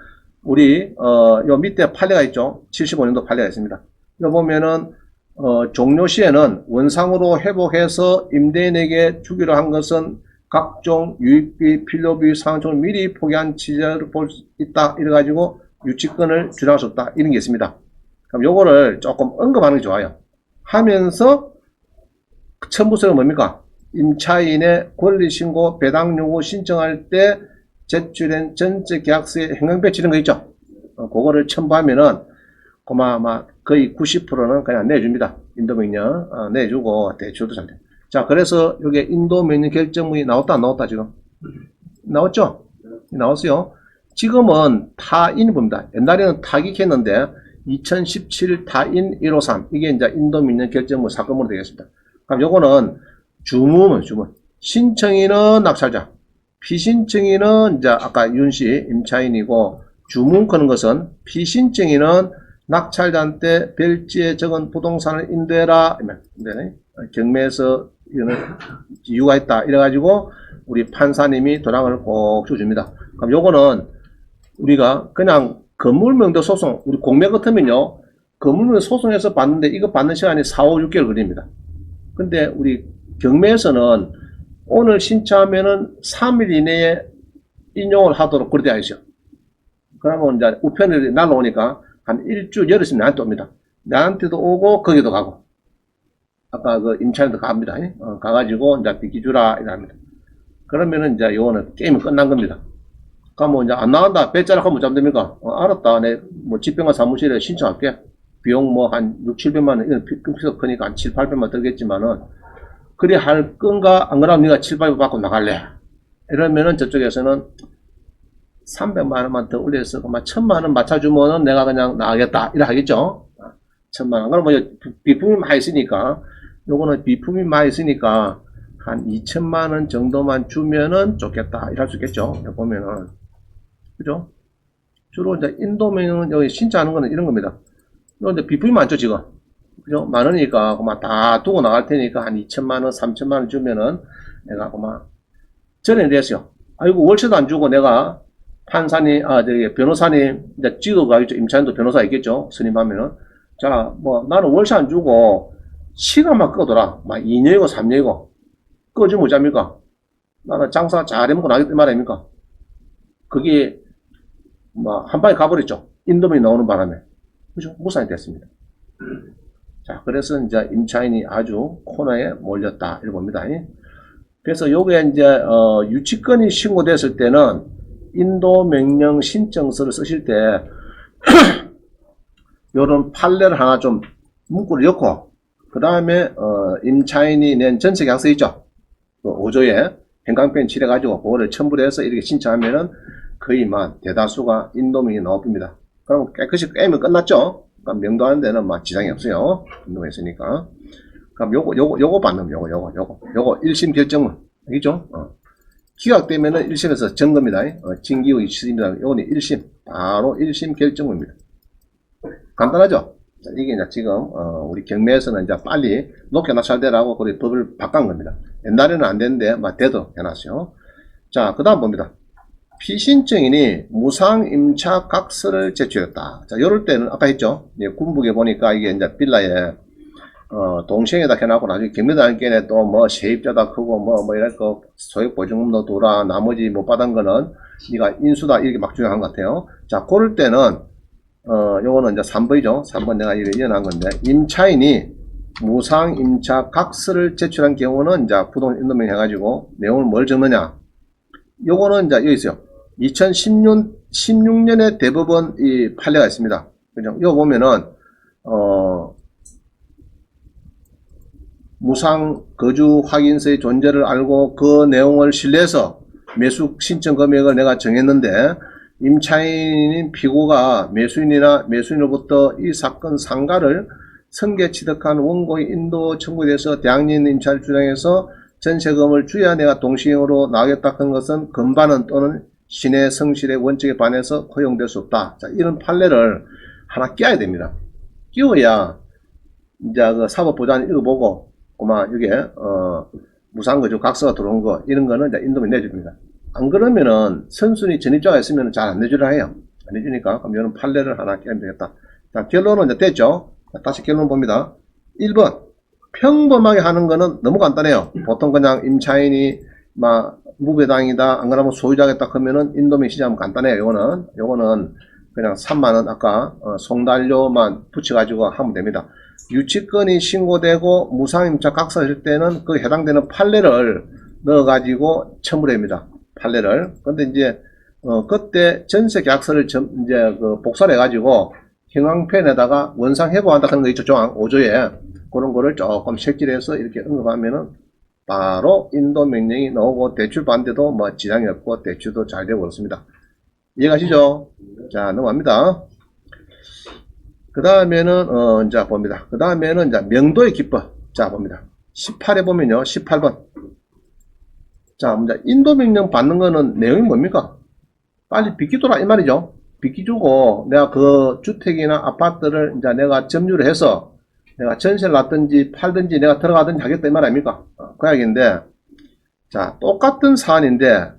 우리 요 밑에 판례가 있죠. 75년도 판례가 있습니다. 여기 보면은 종료 시에는 원상으로 회복해서 임대인에게 주기로 한 것은 각종 유익비, 필요비, 상한점을 미리 포기한 취지를 볼 수 있다. 이래가지고 유치권을 주장할 수 없다. 이런 게 있습니다. 그럼 요거를 조금 언급하는 게 좋아요. 하면서 첨부서가 뭡니까? 임차인의 권리신고 배당 요구 신청할 때 제출된 전세 계약서에 행정배치 이런 거 있죠? 그거를 첨부하면은 아마 거의 90%는 그냥 내줍니다. 인도명령 내주고 대출도 잘 돼. 자, 그래서 여기 인도명령 결정문이 나왔다 안 나왔다 지금? 나왔죠? 나왔어요. 지금은 타인 봅니다. 옛날에는 타깃했는데 2017 타인 153 이게 이제 인도명령 결정문 사건으로 되겠습니다. 그럼 요거는 주문. 신청인은 낙찰자. 피신청인은 이제 아까 윤씨 임차인이고 주문 거는 것은 피신청인은 낙찰자한테 별지에 적은 부동산을 인도해라. 경매에서 이거는 이유가 있다. 이래가지고 우리 판사님이 도장을 꼭 줘줍니다. 그럼 요거는 우리가 그냥 건물명도 소송, 우리 공매 같으면요. 건물명 소송해서 받는데 이거 받는 시간이 4, 5, 6개월 걸립니다. 근데 우리 경매에서는 오늘 신청하면은 3일 이내에 인용을 하도록 그렇게 되어 있어요. 그러면 이제 우편이 날라오니까 한 일주 열흘 있으면 나한테 옵니다. 나한테도 오고 거기도 가고. 아까 그 임차인도 갑니다. 가가지고 이제 비기주라 이랍니다. 그러면은 이제 요거는 게임이 끝난 겁니다. 그러면 이제 안 나간다. 배짜락 하면 못 됩니까? 알았다. 내 뭐 집행관 사무실에 신청할게. 비용 뭐 한 6, 700만 원, 이건 피서 크니까 한 7, 800만 들겠지만은 그리 할 건가? 안 그러면 네가 7, 8억 받고 나갈래? 이러면은 저쪽에서는 300만 원만 더 올려서 그만 1000만 원 맞춰주면은 내가 그냥 나가겠다. 이래 하겠죠? 1000만 원. 그럼 뭐 비품이 많이 있으니까, 요거는 비품이 많이 있으니까 한 2000만 원 정도만 주면은 좋겠다. 이럴 수 있겠죠? 여기 보면은. 그죠? 주로 이제 인도면은 여기 신청하는 거는 이런 겁니다. 그런데 비품이 많죠, 지금. 그죠? 많으니까 그만 다 두고 나갈 테니까 한 2000만 원, 3000만 원 주면은 내가 그만 전에 됐어요. 아이고, 월세도 안 주고 내가 판사님, 저기 변호사님, 이제 찍어가겠죠. 임차인도 변호사 있겠죠. 선임하면은. 자, 뭐, 나는 월세 안 주고 시간만 끄더라. 막 2년이고 3년이고. 꺼주면 어쩝니까? 나는 장사 잘 해먹고 나겠다 말입니까? 그게, 뭐, 한 방에 가버렸죠. 인도민이 나오는 바람에. 그죠? 무산이 됐습니다. 자, 그래서 이제 임차인이 아주 코너에 몰렸다. 이렇게 봅니다. 그래서 요게 이제, 유치권이 신고됐을 때는 인도 명령 신청서를 쓰실 때, 요런 판례를 하나 좀 문구를 넣고, 그 다음에, 임차인이 낸 전세 계약서 있죠? 그 5조에 행강편 칠해가지고, 그거를 첨부를 해서 이렇게 신청하면은 거의만 대다수가 인도명이 나옵니다. 그럼 깨끗이 깨면 끝났죠? 그럼 명도하는 데는 막 지장이 없어요. 인도에 있으니까. 그럼 요거 받는 요거 1심 결정문. 알겠죠? 기각되면은 1심에서 정겁니다. 징기의 취소입니다. 요거는 1심. 바로 1심 결정문입니다. 간단하죠? 자, 이게 이제 지금, 우리 경매에서는 이제 빨리 높게 낮춰야 되라고 그 법을 바꾼 겁니다. 옛날에는 안 되는데, 막 돼도 해놨어요. 자, 그 다음 봅니다. 피신청인이 무상임차 각서를 제출했다. 자, 요럴 때는 아까 했죠? 군북에 보니까 이게 이제 빌라에, 동생에다 해놨고 나중에 경매단께에 또 뭐 세입자다 크고 뭐 이럴 거 소액보증금도 돌아 나머지 못 받은 거는 네가 인수다 이렇게 막 주장한 것 같아요. 자, 그럴 때는 요거는 이제 3번이죠. 3번 내가 이렇게 이어난 건데, 임차인이 무상임차 각서를 제출한 경우는 이제 부동산 인도명 해가지고 내용을 뭘 적느냐. 요거는 이제 여기 있어요. 2016년에 대법원 이 판례가 있습니다. 그죠? 이거 보면은, 무상 거주 확인서의 존재를 알고 그 내용을 신뢰해서 매수 신청 금액을 내가 정했는데, 임차인인 피고가 매수인이나 매수인으로부터 이 사건 상가를 승계 취득한 원고의 인도 청구에 대해서 대항력 임차를 주장해서 전세금을 주야 내가 동시행으로 나가겠다 한 것은 건반은 또는 신의 성실의 원칙에 반해서 허용될 수 없다. 자, 이런 판례를 하나 끼워야 됩니다. 끼워야 이제 그 사법보장을 읽어보고 아마 이게 무상거주 각서가 들어온 거 이런 거는 이제 인도면 내줍니다. 안 그러면은 선순위 전입자가 있으면 잘 안 내주라 해요. 안 내주니까 그럼 이런 판례를 하나 끼면 되겠다. 자, 결론은 이제 됐죠. 자, 다시 결론 봅니다. 1번 평범하게 하는 거는 너무 간단해요. 보통 그냥 임차인이 막 무배당이다 안 그러면 소유자가 딱 하면은 인도명 시작하면 간단해요. 요거는 그냥 3만원 아까 송달료만 붙여가지고 하면 됩니다. 유치권이 신고되고 무상임차 각서할 때는 그 해당되는 판례를 넣어가지고 첨부를 합니다. 판례를. 근데 이제 그때 전세 계약서를 이제 그 복사를 해가지고 형광펜에다가 원상 회고한다 하는 거 있죠. 조항 5조에 그런 거를 조금 색칠해서 이렇게 언급하면은 바로 인도 명령이 나오고 대출 받는데도 뭐 지장이 없고 대출도 잘 되고 그렇습니다. 이해가시죠? 자, 넘어갑니다. 그 다음에는 이제 봅니다. 그 다음에는 이제 명도의 기법. 자, 봅니다. 18에 보면요. 18번. 자, 이제 인도 명령 받는 거는 내용이 뭡니까? 빨리 빚기도라 이 말이죠. 빚기 주고 내가 그 주택이나 아파트를 이제 내가 점유를 해서 내가 전세를 놨든지 팔든지 내가 들어가든지 하겠다 이 말 아닙니까? 그 이야기인데, 자, 똑같은 사안인데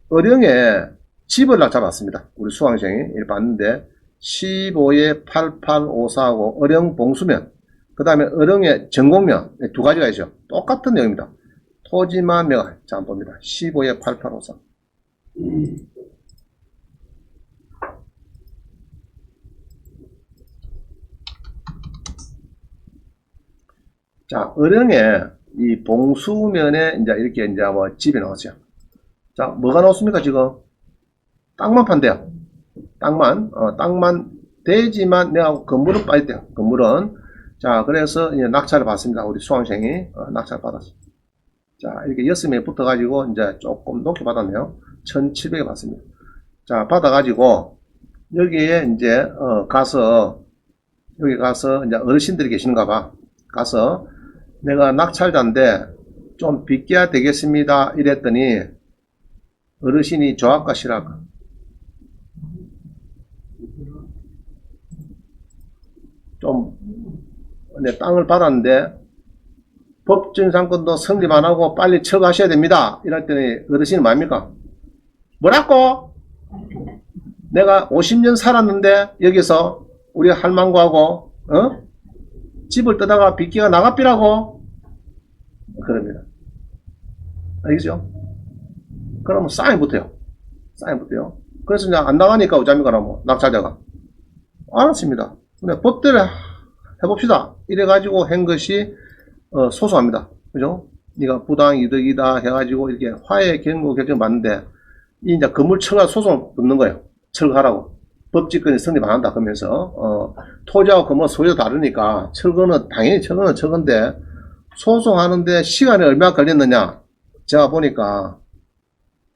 어령에 집을 잡았습니다. 우리 수강생이 이렇게 봤는데 15에 8854하고 어령 봉수면, 그 다음에 어령의 전공면 두 가지가 있죠. 똑같은 내용입니다. 토지만 매각. 자, 한번 봅니다. 15에 8854. 자, 어령에 이 봉수면에 이제 이렇게 이제 뭐 집이 나왔어요. 자, 뭐가 나왔습니까, 지금? 땅만 판대요. 땅만 되지만 내가 건물은 빠졌대요. 건물은. 자, 그래서 이제 낙찰을 받습니다. 우리 수강생이 낙찰 받았습니다. 자, 이렇게 6명이 붙어가지고 이제 조금 높게 받았네요. 1700에 받습니다. 자, 받아가지고 여기에 이제 여기 가서 이제 어르신들이 계시는가 봐. 가서 내가 낙찰자인데 좀 빚겨야 되겠습니다. 이랬더니 어르신이 좋아할까 싫어할까? 좀 내 땅을 받았는데 법정상권도 성립 안 하고 빨리 처가하셔야 됩니다. 이랬더니 어르신이 뭡니까? 뭐라고? 내가 50년 살았는데 여기서 우리 할망구하고 집을 떠다가 빚기가 나가삐라고? 그럽니다. 알겠죠? 그러면 싸움이 붙어요. 싸움이 붙어요. 그래서 이제 안 나가니까 어쩝니까? 뭐 낙찰자가 알았습니다. 근데 법대로 해봅시다. 이래가지고 한 것이 소소합니다. 그죠? 네가 부당 이득이다 해가지고 이렇게 화해 경고 결정 받는데 이 이제 건물 철거 소송을 붙는 거예요. 철거하라고. 법집권이 성립 안 한다 그러면서 토지하고 건물 소유가 다르니까 철거는 당연히 철거는 철거인데 소송하는데 시간이 얼마나 걸렸느냐? 제가 보니까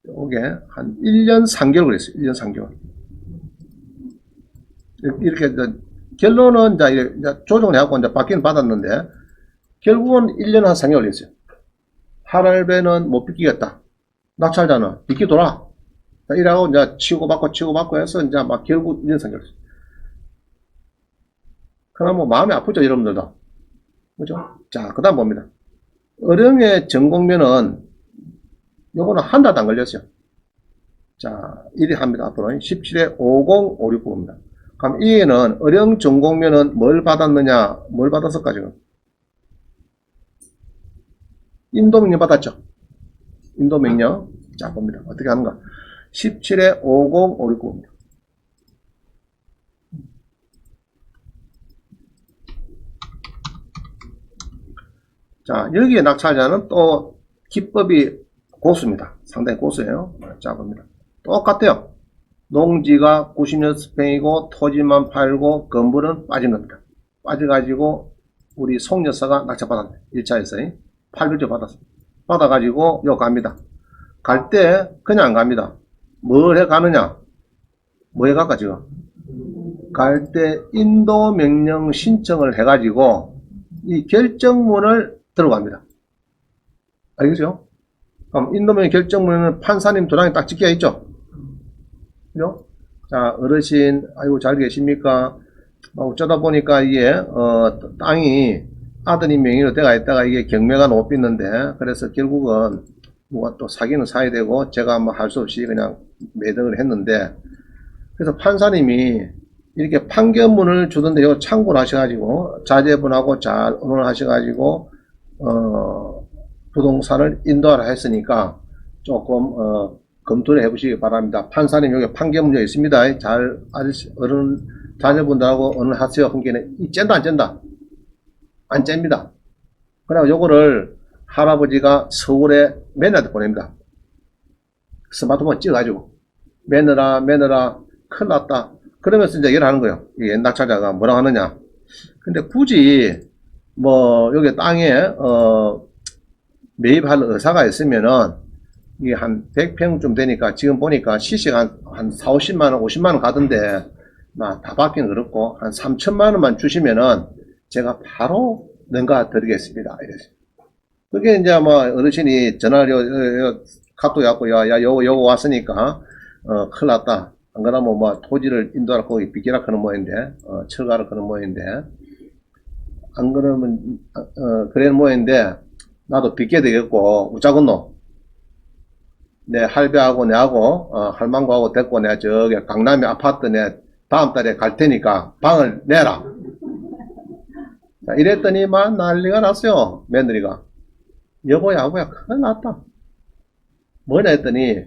이게 한 1년 3개월 걸렸어요. 1년 3개월. 이렇게 결론은 이제 조정을 해갖고 이제 받기는 받았는데 결국은 1년 한 3개월 걸렸어요. 할배는 못 빚기겠다. 낙찰자는 빚기돌아. 이라고 이제 치고받고 해서 이제 막 결국 1년 3개월. 그럼 뭐 마음이 아프죠, 여러분들도. 그죠? 자, 그 다음 봅니다. 어령의 전공면은 요거는 한 달도 안 걸렸어요. 자, 1위 합니다. 앞으로 17에 50569입니다. 그럼 이에는 어령 전공면은 뭘 받았느냐? 뭘 받았을까 지금? 인도명령 받았죠? 인도명령. 자, 봅니다. 어떻게 하는가? 17에 50569입니다. 자, 여기에 낙찰자는 또 기법이 고수입니다. 상당히 고수예요. 자, 봅니다. 똑같아요. 농지가 90년 스팽이고 토지만 팔고 건물은 빠진 겁니다. 빠져가지고 우리 송 여사가 낙찰받았네. 1차에서 800조 받았습니다. 받아가지고 요 갑니다. 갈 때 그냥 안 갑니다. 뭘 해 가느냐? 뭐 해 갈까 지금? 갈 때 인도 명령 신청을 해가지고 이 결정문을 들어갑니다. 알겠죠? 그럼 인도명령 결정문에는 판사님 도장이 딱 찍혀 있죠? 그죠? 자, 어르신, 아이고, 잘 계십니까? 어쩌다 보니까 이게, 땅이 아드님 명의로 돼가 있다가 이게 경매가 못 빚는데, 그래서 결국은 누가 또 사기는 사야 되고, 제가 뭐 할 수 없이 그냥 매등을 했는데, 그래서 판사님이 이렇게 판결문을 주던데, 이거 참고를 하셔가지고, 자제분하고 잘 의논을 하셔가지고, 부동산을 인도하라 했으니까, 조금, 검토를 해보시기 바랍니다. 판사님 여기 판결 문제 있습니다. 잘 어른 자녀분들하고 의논하세요. 한게는 이 쨘다 안 쨘다? 안 잽니다. 그리고 요거를 할아버지가 서울에 매너한테 보냅니다. 스마트폰 찍어가지고 매너라 큰일 났다. 그러면서 이제 얘기를 하는 거예요. 낙찰자가 뭐라 하느냐. 근데 굳이 뭐 여기 땅에 매입할 의사가 있으면은 이게 한 100평쯤 되니까 지금 보니까 시세가 한 4, 50만원, 50만원 가던데 다 받기는 그렇고 한 3천만원만 주시면은 제가 바로 넘가 드리겠습니다. 이랬어요. 그게 이제 뭐 어르신이 전화를 카톡 해갖고 야 요거 왔으니까 큰일 났다. 안 그러면 뭐 토지를 인도하라 거기 빚기라 그런 모양인데 철가라 그런 모양인데 안 그러면 그런 모양인데 나도 빚게 되겠고 우짜건노 내 할배하고 내하고 할망구하고 데리고 내가 저기 강남에 아파트 내 다음 달에 갈 테니까 방을 내라. 자, 이랬더니만 난리가 났어요. 며느리가 여보야 큰일 났다. 뭐냐 했더니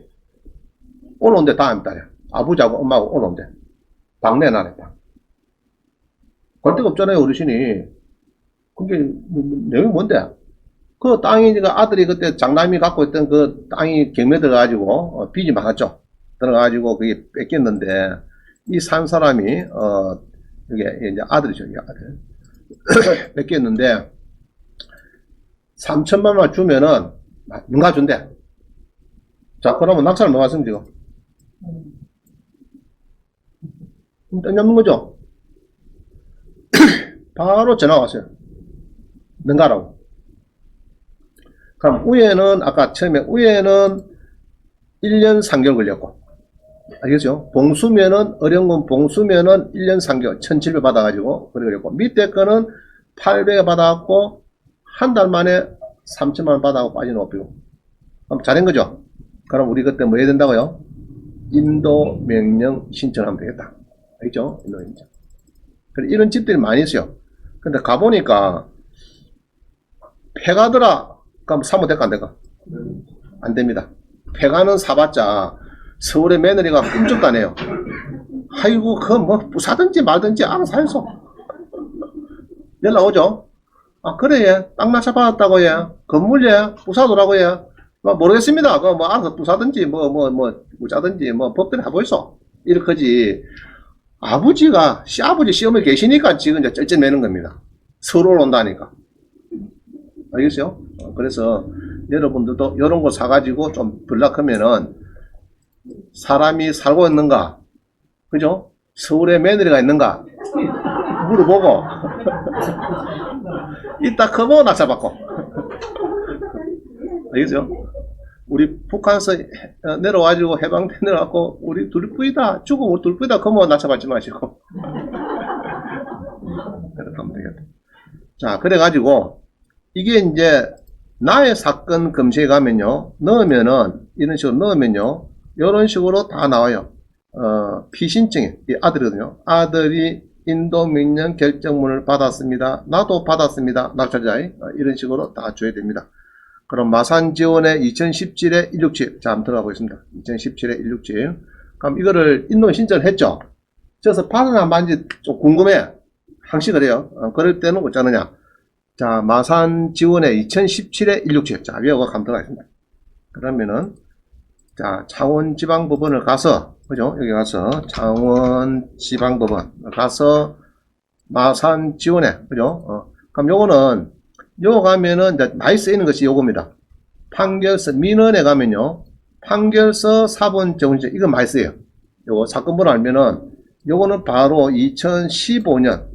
오늘 온대. 다음 달에 아버지하고 엄마하고 오늘 온대. 방 내놔래. 방. 갈 데가 없잖아요 어르신이. 그게 내용이 뭔데? 그 땅이, 아들이 그때 장남이 갖고 있던 그 땅이 경매 들어가지고, 빚이 많았죠. 들어가지고 그게 뺏겼는데, 이 산 사람이, 이게 이제 아들이죠, 이 아들. 뺏겼는데 3천만 원 주면은 누가 준대? 자, 그러면 낙찰을 누가 쓰면 지금? 땡잡는 거죠? 바로 전화 왔어요. 능가라고. 그럼 위에는 아까 처음에 위에는 1년 3개월 걸렸고, 알겠죠? 봉수면은 어려운 건 봉수면은 1년 3개월 1700 받아가지고 그래 걸렸고, 밑에 거는 800에 받아갖고 한 달 만에 3천만 원 받아갖고 빠져놓고. 그럼 잘한 거죠? 그럼 우리 그때 뭐 해야 된다고요? 인도 명령 신청하면 되겠다. 알겠죠? 인도 명령. 이런 집들이 많이 있어요. 근데 가보니까 폐가더라. 그럼 사면 될까 안 될까? 안 됩니다. 폐가는 사봤자 서울의 며느리가 꿈쩍도 안 해요. 아이고 그 뭐 부사든지 말든지 알아서 해서 연락 오죠. 아 그래 얘 땅 낙찰 받았다고 얘 건물 얘 부사도라고 얘 뭐 모르겠습니다. 그 뭐 알아서 부사든지 뭐 부자든지 뭐 법대로 해보이소 이렇게지. 아버지가 시아버지 시어머니 계시니까 지금 이제 쩔쩔매는 겁니다. 서로 온다니까. 알겠어요? 그래서 여러분들도 이런 거 사가지고 좀 불락하면은 사람이 살고 있는가, 그죠? 서울에 며느리가 있는가 물어보고 이따 커버 낙찰받고. 알겠어요? 우리 북한에서 내려와가지고 해방대 내려와갖고 우리 둘뿐이다 죽으면 우리 둘뿐이다 그러면 낙찰받지 마시고. 그렇게 하면 되겠다. 자, 그래가지고 이게 이제 나의 사건 검색에 가면요, 넣으면은 이런 식으로 넣으면요 이런 식으로 다 나와요. 피신증이 아들이거든요. 아들이 인도 명령 결정문을 받았습니다. 나도 받았습니다. 낙찰자에 이런 식으로 다 줘야 됩니다. 그럼 마산지원의 2017에 167. 자, 한번 들어가 보겠습니다. 2017에 167. 그럼 이거를 인도 신청을 했죠. 그래서 받으나 만지 좀 궁금해. 항식을 해요. 그럴 때는 어쩌느냐. 자, 마산지원의 2017에 167. 자, 외우고 한번 들어가겠습니다. 그러면은, 자, 창원지방법원을 가서, 그죠? 여기 가서, 창원지방법원 가서, 마산지원에, 그죠? 그럼 요거는, 요거 가면은, 이제 많이 쓰이는 것이 요겁니다. 판결서, 민원에 가면요, 판결서 사본 정지, 이거 많이 쓰여요. 요거 사건번호 알면은, 요거는 바로 2015년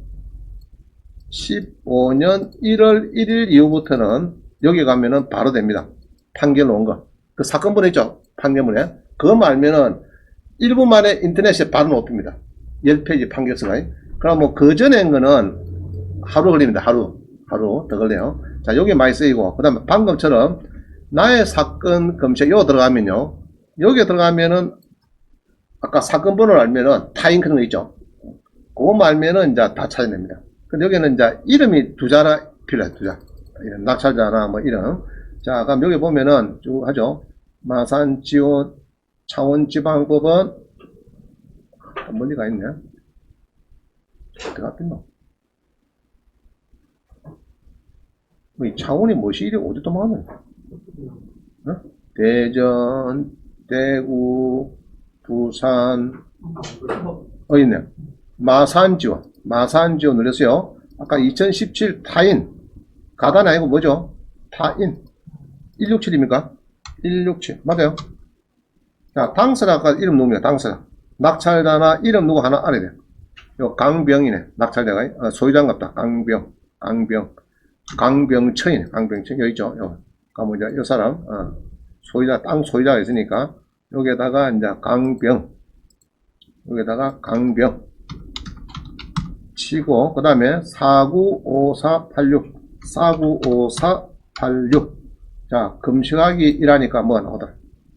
1월 1일 이후부터는 여기 가면은 바로 됩니다. 판결 놓은 거. 그 사건번호 있죠? 판결문에. 그거 알면은 1분 만에 인터넷에 바로 놓습니다. 10페이지 판결서가. 그럼 뭐 그 전에 거는 하루 걸립니다. 하루 더 걸려요. 자, 여기 많이 쓰이고, 그 다음에 방금처럼 나의 사건 검색 여기 들어가면요. 여기 들어가면은 아까 사건 번호를 알면은 타인 그런 거 있죠. 그거만 알면은 이제 다 찾아냅니다. 근데 여기는 이제 이름이 두 자나 필요해, 두 자. 이런 낙찰자나 뭐 이름. 자, 그럼 여기 보면은 쭉 하죠. 마산지원 창원지방법원 멀리가 있네. 어디 갔겠노? 이 창원이 뭐시 이래 어디 또 많아? 어? 대전, 대구, 부산, 있네. 마산지원 눌렸어요. 아까 2017 타인, 가단 아니고 뭐죠? 타인. 167입니까? 167. 맞아요. 자, 당사자 아까 이름 누구입니까? 당사자. 낙찰자나 이름 누구 하나 알아야 돼요. 요 강병이네. 낙찰자가, 소유자인갑다. 강병천이네. 강병천. 여기 있죠? 요. 가면 이제 요 사람, 소유자, 땅 소유자가 있으니까, 여기에다가 이제 여기다가 강병 치고, 그 다음에 495486 자, 금식하기 일하니까 뭐가 나오더라.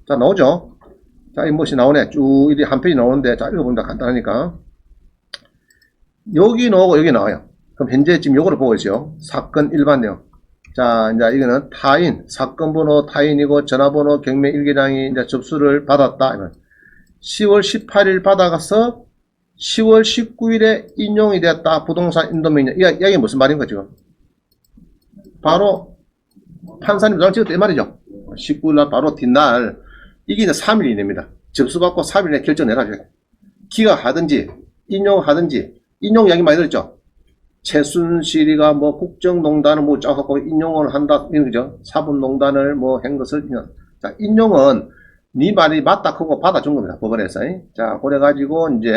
자, 나오죠? 자, 이 무엇이 나오네. 쭉 이리 한 페이지 나오는데, 자, 읽어보면 간단하니까. 여기 나오고 여기 나와요. 그럼 현재 지금 요거를 보고 있어요. 사건 일반 내용. 자, 이제 이거는 타인, 사건 번호 타인이고, 전화번호 경매 일기장이 이제 접수를 받았다. 10월 18일 받아가서 10월 19일에 인용이 됐다. 부동산 인도명령. 이게 무슨 말인가 지금? 바로 판사님 도장 찍었다 이 말이죠. 19일날 바로 뒷날 이게 이제 3일이 됩니다. 접수받고 3일 내에 결정 내라줘요. 기각하든지 인용하든지. 인용 이야기 많이 들었죠? 최순실이가 뭐 국정농단을 뭐 짜갖고 인용을 한다, 이런 거죠. 사법농단을 뭐 한 것을 인용. 자, 인용은 네 말이 맞다 하고 받아준 겁니다. 법원에서. 자, 그래가지고 이제,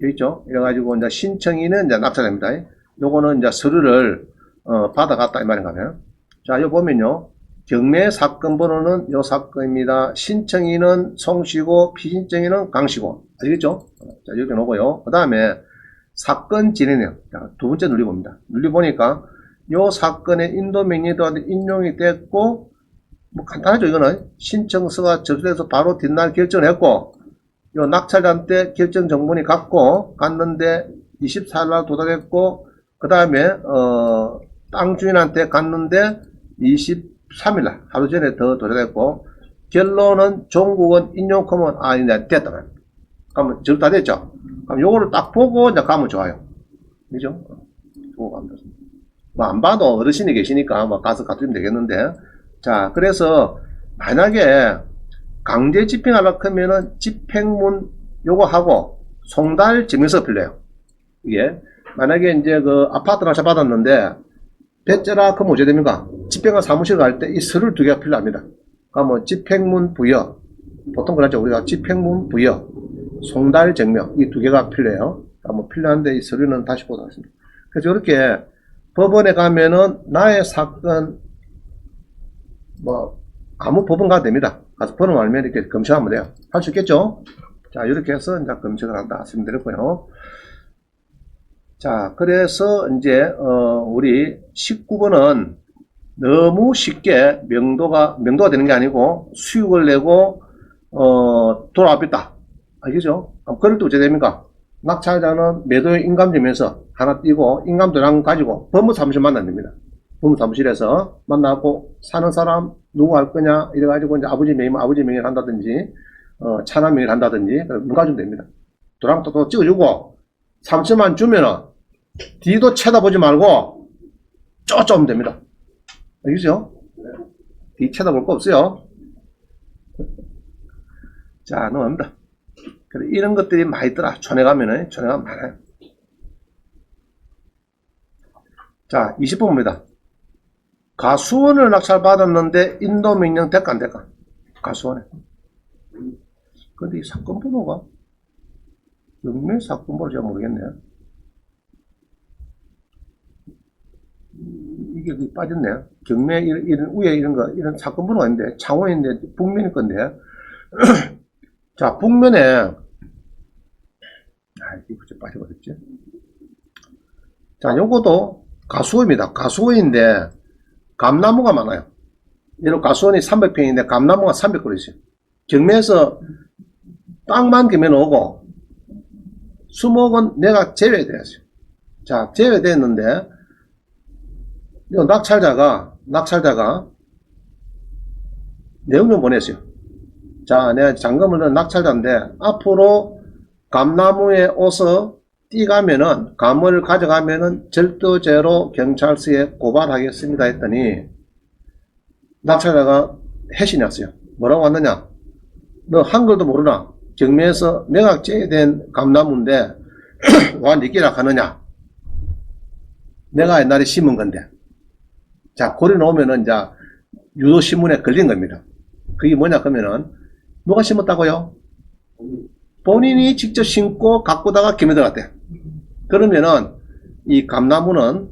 여기 있죠. 이래가지고 이제 신청인은 이제 낙찰됩니다. 요거는 이제 서류를, 받아갔다 이 말인가요? 자, 요 보면요. 경매 사건 번호는 요 사건입니다. 신청인은 송씨고 피신청인은 강씨고. 아시겠죠? 자, 이렇게 놓고요. 그 다음에 사건 진행령. 두 번째 눌리봅니다. 눌리보니까 요 사건의 인도 명령이 인용이 됐고, 뭐 간단하죠. 이거는 신청서가 접수돼서 바로 뒷날 결정을 했고, 요 낙찰자한테 결정 정본이 갔는데 24일날 도달했고, 그 다음에 땅 주인한테 갔는데 23일날 하루 전에 더 도달했고, 결론은 종국은 인용커먼 이제 됐다 말이야. 그러면 절 다 됐죠. 그럼 요거를 딱 보고 이제 가면 좋아요. 그죠? 보고 가면 좋습니다. 뭐 안 봐도 어르신이 계시니까 뭐 가서 갖추면 되겠는데. 자, 그래서 만약에 강제 집행하려고 하면은 집행문 요거 하고 송달 증명서 필요해요. 이게 만약에 이제 그 아파트 낙찰 받았는데 배째라 그럼 어찌 됩니까? 집행관 사무실 갈 때 이 서류 두 개가 필요합니다. 그러면 집행문 부여, 보통 그렇죠. 우리가 집행문 부여, 송달 증명 이 두 개가 필요해요. 뭐 필요한데 이 서류는 다시 보도록 하겠습니다. 그래서 이렇게 법원에 가면은 나의 사건 뭐 아무 법원 가도 됩니다. 가서 번호 알면 이렇게 검색하면 돼요. 할 수 있겠죠? 자, 이렇게 해서 이제 검색을 한다 말씀드렸고요. 자, 그래서 이제 우리 19번은 너무 쉽게 명도가 되는 게 아니고 수익을 내고 돌아왔다. 알겠죠? 그럴 때 어떻게 됩니까? 낙찰자는 매도의 인감점에서 하나 띄고 인감도장 가지고 법무사무실 만나면 됩니다. 법무사무실에서 만나고 사는 사람 누구 할 거냐 이래가지고 이제 아버지 명의를 한다든지 차남 명의를 한다든지 눈 가지면 됩니다. 도장도 또 찍어주고 3천만 주면은 뒤도 쳐다보지 말고 쪼쪼면 됩니다. 알겠죠? 뒤 쳐다볼 거 없어요. 자, 넘어갑니다. 그래, 이런 것들이 많이 있더라. 촌에 가면 많아요. 자, 20번입니다. 가수원을 낙찰받았는데 인도 명령 될까 안 될까? 가수원에. 근데 이 사건 번호가 경매 사건 번호 잘 모르겠네. 이게 빠졌네. 경매 이런 위에 이런 사건 번호가 있는데 창원인데 북면일 건데. 자, 북면에 이거 빠져버렸지. 자, 요것도 가수원입니다. 가수원인데 감나무가 많아요. 예를 가수원이 300평인데 감나무가 300그루 있어요. 경매에서 땅만 경매는 오고 수목은 내가 제외되었어요. 자, 제외됐는데 이 낙찰자가 내용 좀 보냈어요. 자, 내가 잔금을 넣은 낙찰자인데 앞으로 감나무에 오서 띠가면은 감을 가져가면은 절도죄로 경찰서에 고발하겠습니다 했더니 낙찰자가 해신이 왔어요. 뭐라고 왔느냐? 너 한글도 모르나? 경매에서 매각 제외된 감나무인데 와 니끼라 하느냐? 내가 옛날에 심은 건데. 자, 고려 놓으면은 이제 유도신문에 걸린 겁니다. 그게 뭐냐 그러면은 누가 심었다고요? 본인이 직접 심고 가꾸다가 김에 들어갔대. 그러면은 이 감나무는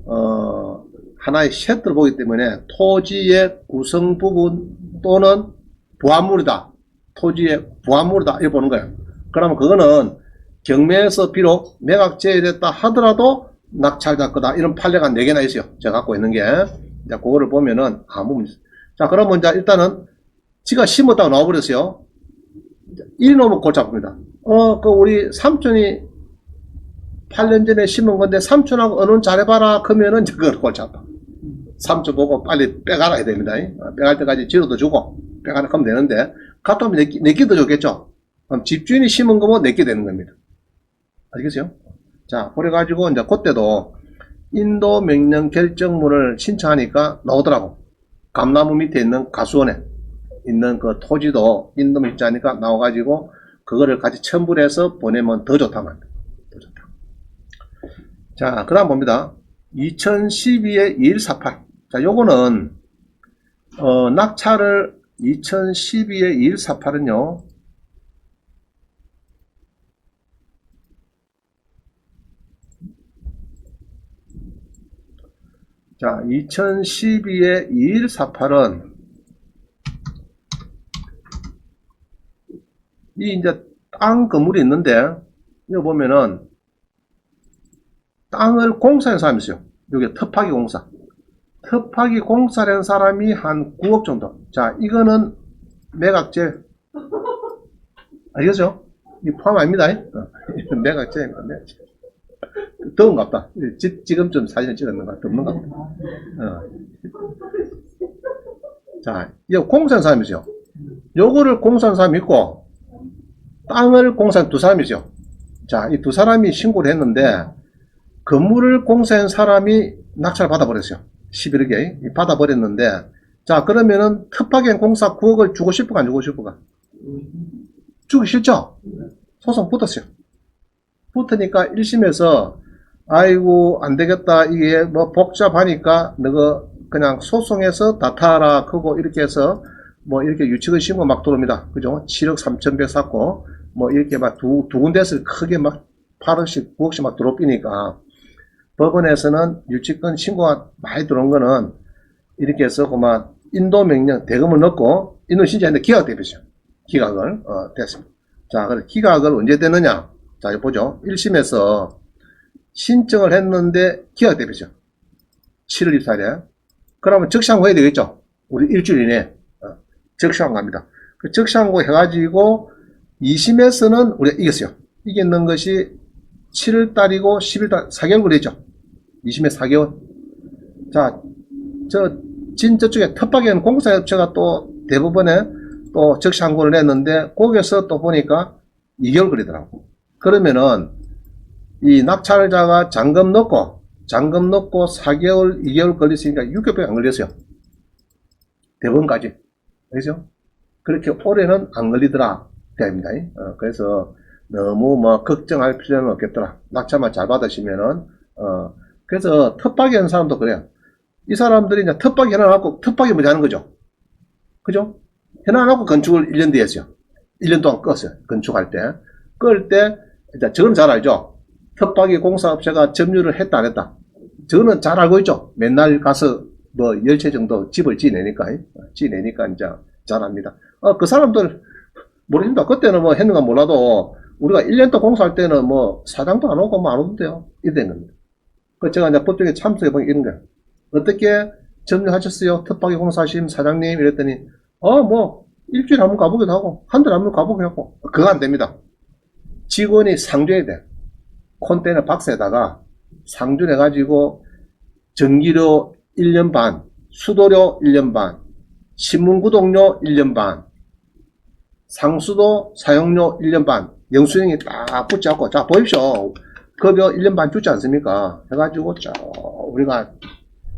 하나의 셔틀을 보기 때문에 토지의 구성 부분 또는 부합물이다. 토지의 부합물이다. 이렇게 보는 거예요. 그러면 그거는 경매에서 비록 매각 제외됐다 하더라도 낙찰자 거다. 이런 판례가 4개나 있어요. 제가 갖고 있는 게. 자, 그거를 보면은 아무 문제. 자, 그러면 이제 일단은 지가 심었다고 나와버렸어요. 이리 놓으면 골치 아픕니다. 우리 삼촌이 8년 전에 심은 건데 삼촌하고 어느 잘해봐라 그러면은 이제 그걸 골치 아파. 삼촌 보고 빨리 빼가라 해야 됩니다. 빼갈 때까지 지로도 주고 빼가라 하면 되는데 갔다 오면 내끼 더 좋겠죠. 그럼 집주인이 심은 거면 내끼 되는 겁니다. 아시겠어요? 자, 그래가지고 이제 그때도 인도 명령 결정문을 신청하니까 나오더라고. 감나무 밑에 있는 가수원에 있는 그 토지도 인도 명령하니까 나와가지고 그거를 같이 첨부를 해서 보내면 더 좋다만. 더 좋다. 자, 그 다음 봅니다. 2012의 2148. 자, 요거는, 낙찰을 2012의 2148은요, 자, 2012의 2148은, 이 이제 땅 건물이 있는데, 여기 보면은, 땅을 공사한 사람이 있어요. 여기 터파기 공사. 터파기 공사를 한 사람이 한 9억 정도. 자, 이거는 매각제. 알겠죠? 이 포함 아닙니다. 매각제입니다. 매각제. 더운갑다. 지금 좀 사진을 찍었는 것 같아. 덥는갑다. 자, 이거 공사한 사람이죠. 요거를 공사한 사람이 있고, 땅을 공사한 두 사람이죠. 자, 이 두 사람이 신고를 했는데, 건물을 공사한 사람이 낙찰을 받아버렸어요. 11억에 받아버렸는데, 자, 그러면은 특파기행 공사 9억을 주고 싶어가 안 주고 싶어가? 주기 싫죠? 소송 붙었어요. 붙으니까 1심에서 아이고 안 되겠다, 이게 뭐 복잡하니까 너가 그냥 소송해서 다타라 크고 이렇게 해서 뭐 이렇게 유치권 신고 막 들어옵니다. 그죠? 7억 3천백 샀고 뭐 이렇게 막 두 군데서 크게 막 8억씩 9억씩 막 들어오니까 법원에서는 유치권 신고가 많이 들어온 거는 이렇게 해서 그만 인도명령 대금을 넣고 인도 신청했는데 기각되죠. 기각을 됐습니다. 자, 그래서 기각을 언제 되느냐? 자, 이거 보죠. 1심에서 신청을 했는데 기각되죠. 7월 24일에. 그러면 적시항고 해야 되겠죠. 우리 일주일 이내에 적시항고 합니다. 그 적시항고 해가지고 2심에서는 우리가 이겼어요. 이겼는 것이 7월 달이고 11달 4개월 걸리죠. 2심에 4개월. 자, 저쪽에 텃밭에는 공사업체가 또 대부분에 또 적시항고를 냈는데 거기에서 또 보니까 2개월 걸리더라고. 그러면은 이 낙찰자가 잔금 넣고 4개월 2개월 걸렸으니까 6개월밖에 안 걸렸어요. 대법원까지. 그죠? 그렇게 오래는 안 걸리더라. 됩니다. 그래서 너무 뭐 걱정할 필요는 없겠더라. 낙찰만 잘 받으시면은 그래서 텃밭에 하는 사람도 그래요. 이 사람들이 이제 텃밭에 해놔갖고 텃밭에 먼저 하는 거죠. 그죠? 해놔놓고 건축을 1년 뒤에 했어요. 1년 동안 껐어요. 건축할 때. 끌 때, 일단 저는 잘 알죠. 텃밭에 공사업체가 점유를 했다 안 했다. 저는 잘 알고 있죠. 맨날 가서 뭐 10채 정도 집을 지내니까 이제 잘 압니다. 그 사람들 모르겠다. 그때는 뭐 했는가 몰라도 우리가 1년 동안 공사할 때는 뭐 사장도 안 오고 뭐 안 오도 돼요. 이랬는 겁니다. 그 제가 이제 법정에 참석해보니 이런 거예요. 어떻게 점유하셨어요? 텃밭에 공사하신 사장님? 이랬더니 뭐 일주일에 한번 가보기도 하고 한 달에 한번 가보기도 하고. 그거 안 됩니다. 직원이 상주해야 돼. 콘테이너 박스에다가 상주해가지고 전기료 1년 반, 수도료 1년 반, 신문구독료 1년 반, 상수도 사용료 1년 반, 영수증이 딱 붙잡고, 자, 보십시오. 급여 1년 반 주지 않습니까? 해가지고, 우리가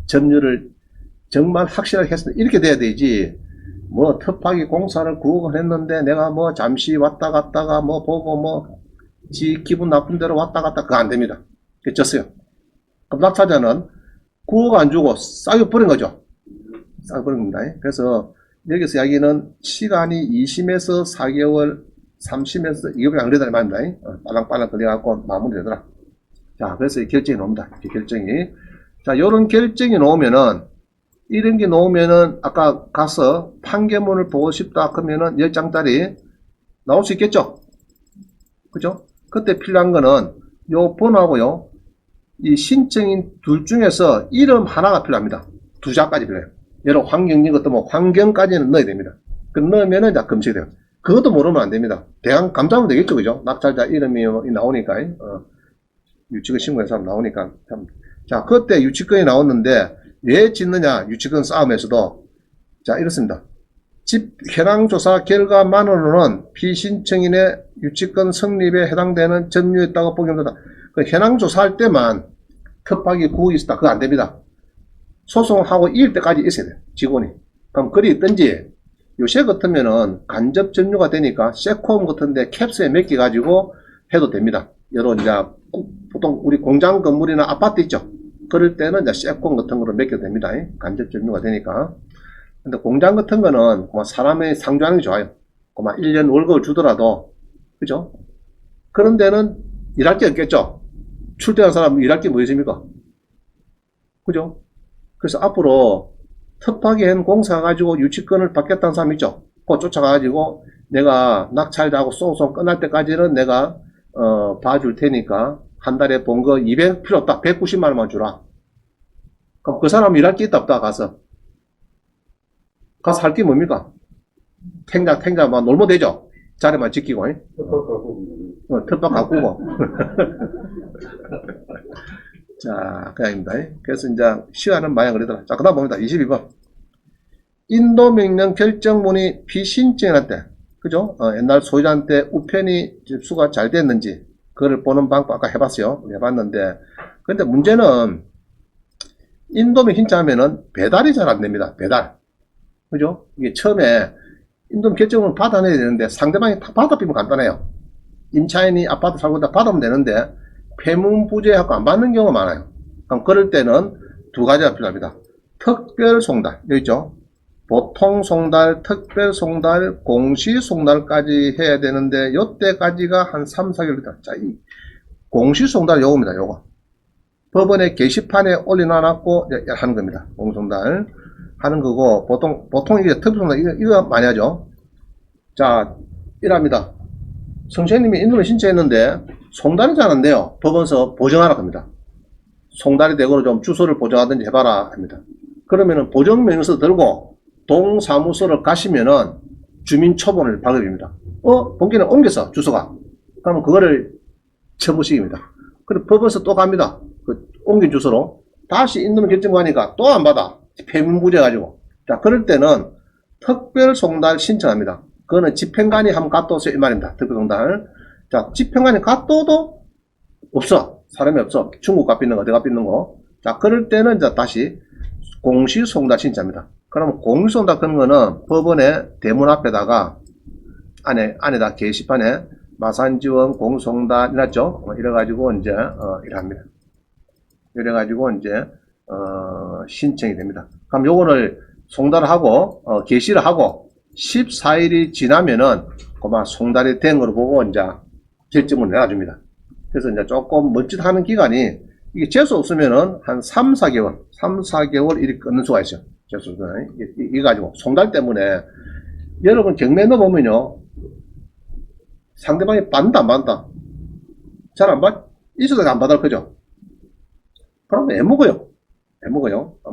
점유를 정말 확실하게 했습니다. 이렇게 돼야 되지. 뭐, 텃밭이 공사를 9억을 했는데, 내가 뭐, 잠시 왔다 갔다가 뭐, 보고 뭐, 지 기분 나쁜 대로 왔다 갔다, 그거 안 됩니다. 졌어요. 그럼 낙찰자는 9억 안 주고 싸게 버린 거죠. 싸게 버린 겁니다. 그래서, 여기서 이야기는 시간이 2심에서 4개월, 3심에서 2개월이 안 걸리다는 말입니다. 빨랑빨랑 걸려갖고 마무리되더라. 자, 그래서 이 결정이 나옵니다. 이 결정이. 자, 요런 결정이 나오면은, 이런 게 나오면은, 아까 가서 판결문을 보고 싶다 그러면은 10장짜리 나올 수 있겠죠? 그죠? 그때 필요한 거는 요 번호하고요, 이 신청인 둘 중에서 이름 하나가 필요합니다. 2장까지 필요해요. 여러 환경인 것도 뭐 환경까지는 넣어야 됩니다. 그 넣으면은 이제 검색이 돼요. 그것도 모르면 안 됩니다. 대강 감사하면 되겠죠, 그죠? 낙찰자 이름이 나오니까, 유치권 신고한 사람 나오니까. 자, 그때 유치권이 나왔는데, 왜 짓느냐, 유치권 싸움에서도. 자, 이렇습니다. 집 현황조사 결과만으로는 피신청인의 유치권 성립에 해당되는 점유했다고 보기보다, 그 현황조사할 때만 텃밭이 9억이 있었다. 그거 안 됩니다. 소송하고 이길 때까지 있어야 돼요, 직원이. 그럼 글이 있든지, 요새 같으면은 간접 점유가 되니까 세콤 같은데 캡스에 맡겨가지고 해도 됩니다. 여러 이제 보통 우리 공장 건물이나 아파트 있죠. 그럴 때는 이제 세권 같은 거로 맡겨도 됩니다. 간접 점유가 되니까. 근데 공장 같은 거는 뭐 사람의 상주하는 게 좋아요. 막 1년 월급을 주더라도, 그죠? 그런 데는 일할 게 없겠죠. 출퇴한 사람 일할 게 뭐 있습니까? 그죠? 그래서 앞으로 특파기 한 공사 가지고 유치권을 받겠다는 사람 있죠. 그거 쫓아가가지고 내가 낙찰하고 소송 끝날 때까지는 내가 봐줄 테니까 한 달에 본 거 200 필요 없다. 190만 원만 주라. 그럼 그 사람 일할 게 있다 없다 가서 할 게 뭡니까? 탱자 막 놀면 되죠. 자리만 지키고. 텃밭 가꾸고. 자, 그냥입니다. 그래서 이제 시간은 많이 걸리더라. 자, 그 다음 봅니다. 22번. 인도 명령 결정문이 피신청할 때, 그죠? 옛날 소유자한테 우편이 접수가 잘 됐는지, 그걸 보는 방법 아까 해봤어요. 해봤는데, 근데 문제는, 인도명 신청하면은 배달이 잘 안 됩니다. 배달. 그죠? 이게 처음에 인도명 결정문 받아내야 되는데, 상대방이 다 받아비면 간단해요. 임차인이 아파트 살고 있다 받으면 되는데, 폐문부재하고 안 받는 경우가 많아요. 그럼 그럴 때는 두 가지가 필요합니다. 특별 송달, 여기 있죠? 보통 송달, 특별 송달, 공시 송달까지 해야 되는데, 요때까지가 한 3, 4개월이다. 자, 이 공시 송달 요겁니다, 요거. 법원에 게시판에 올려놔놨고, 하는 겁니다. 공송달. 하는 거고, 보통 이게 특별 송달, 이거 많이 하죠? 자, 이랍니다. 선생님이 인도를 신청했는데, 송달이 잘 안 돼요. 법원서 보정하라 합니다. 송달이 되고는 좀 주소를 보정하든지 해봐라 합니다. 그러면은 보정명서 들고 동사무소를 가시면은 주민초본을 발급입니다. 본기는 옮겨서 주소가. 그러면 그거를 처부식입니다. 그리고 법원서 또 갑니다. 그 옮긴 주소로. 다시 인도를 결정하니까 또 안 받아. 폐문부재 가지고. 자, 그럴 때는 특별 송달 신청합니다. 그거는 집행관이 한번 갔다 오세요. 이 말입니다. 특별 송달. 자, 집행관이 갔도도 없어. 사람이 없어. 중국 값 있는 거, 내가 있는 거. 자, 그럴 때는 이제 다시 공시송달 신청합니다. 그러면 공시송달 그런 거는 법원의 대문 앞에다가 안에다 게시판에 마산지원 공시송달 이랬죠? 이래가지고 이제, 이랍니다. 이래가지고 이제, 신청이 됩니다. 그럼 요거를 송달하고, 게시를 하고 14일이 지나면은 그만 송달이 된 걸로 보고 이제 결정을 내놔줍니다. 그래서 이제 조금 멋짓하는 기간이, 이게 재수 없으면은 한 3, 4개월 일이 끊는 수가 있어요. 재수, 이거 가지고. 송달 때문에, 여러분 경매 넣어보면요. 상대방이 받는다, 안 받는다? 잘 안 받, 있어도 안 받을 거죠. 그럼 애먹어요.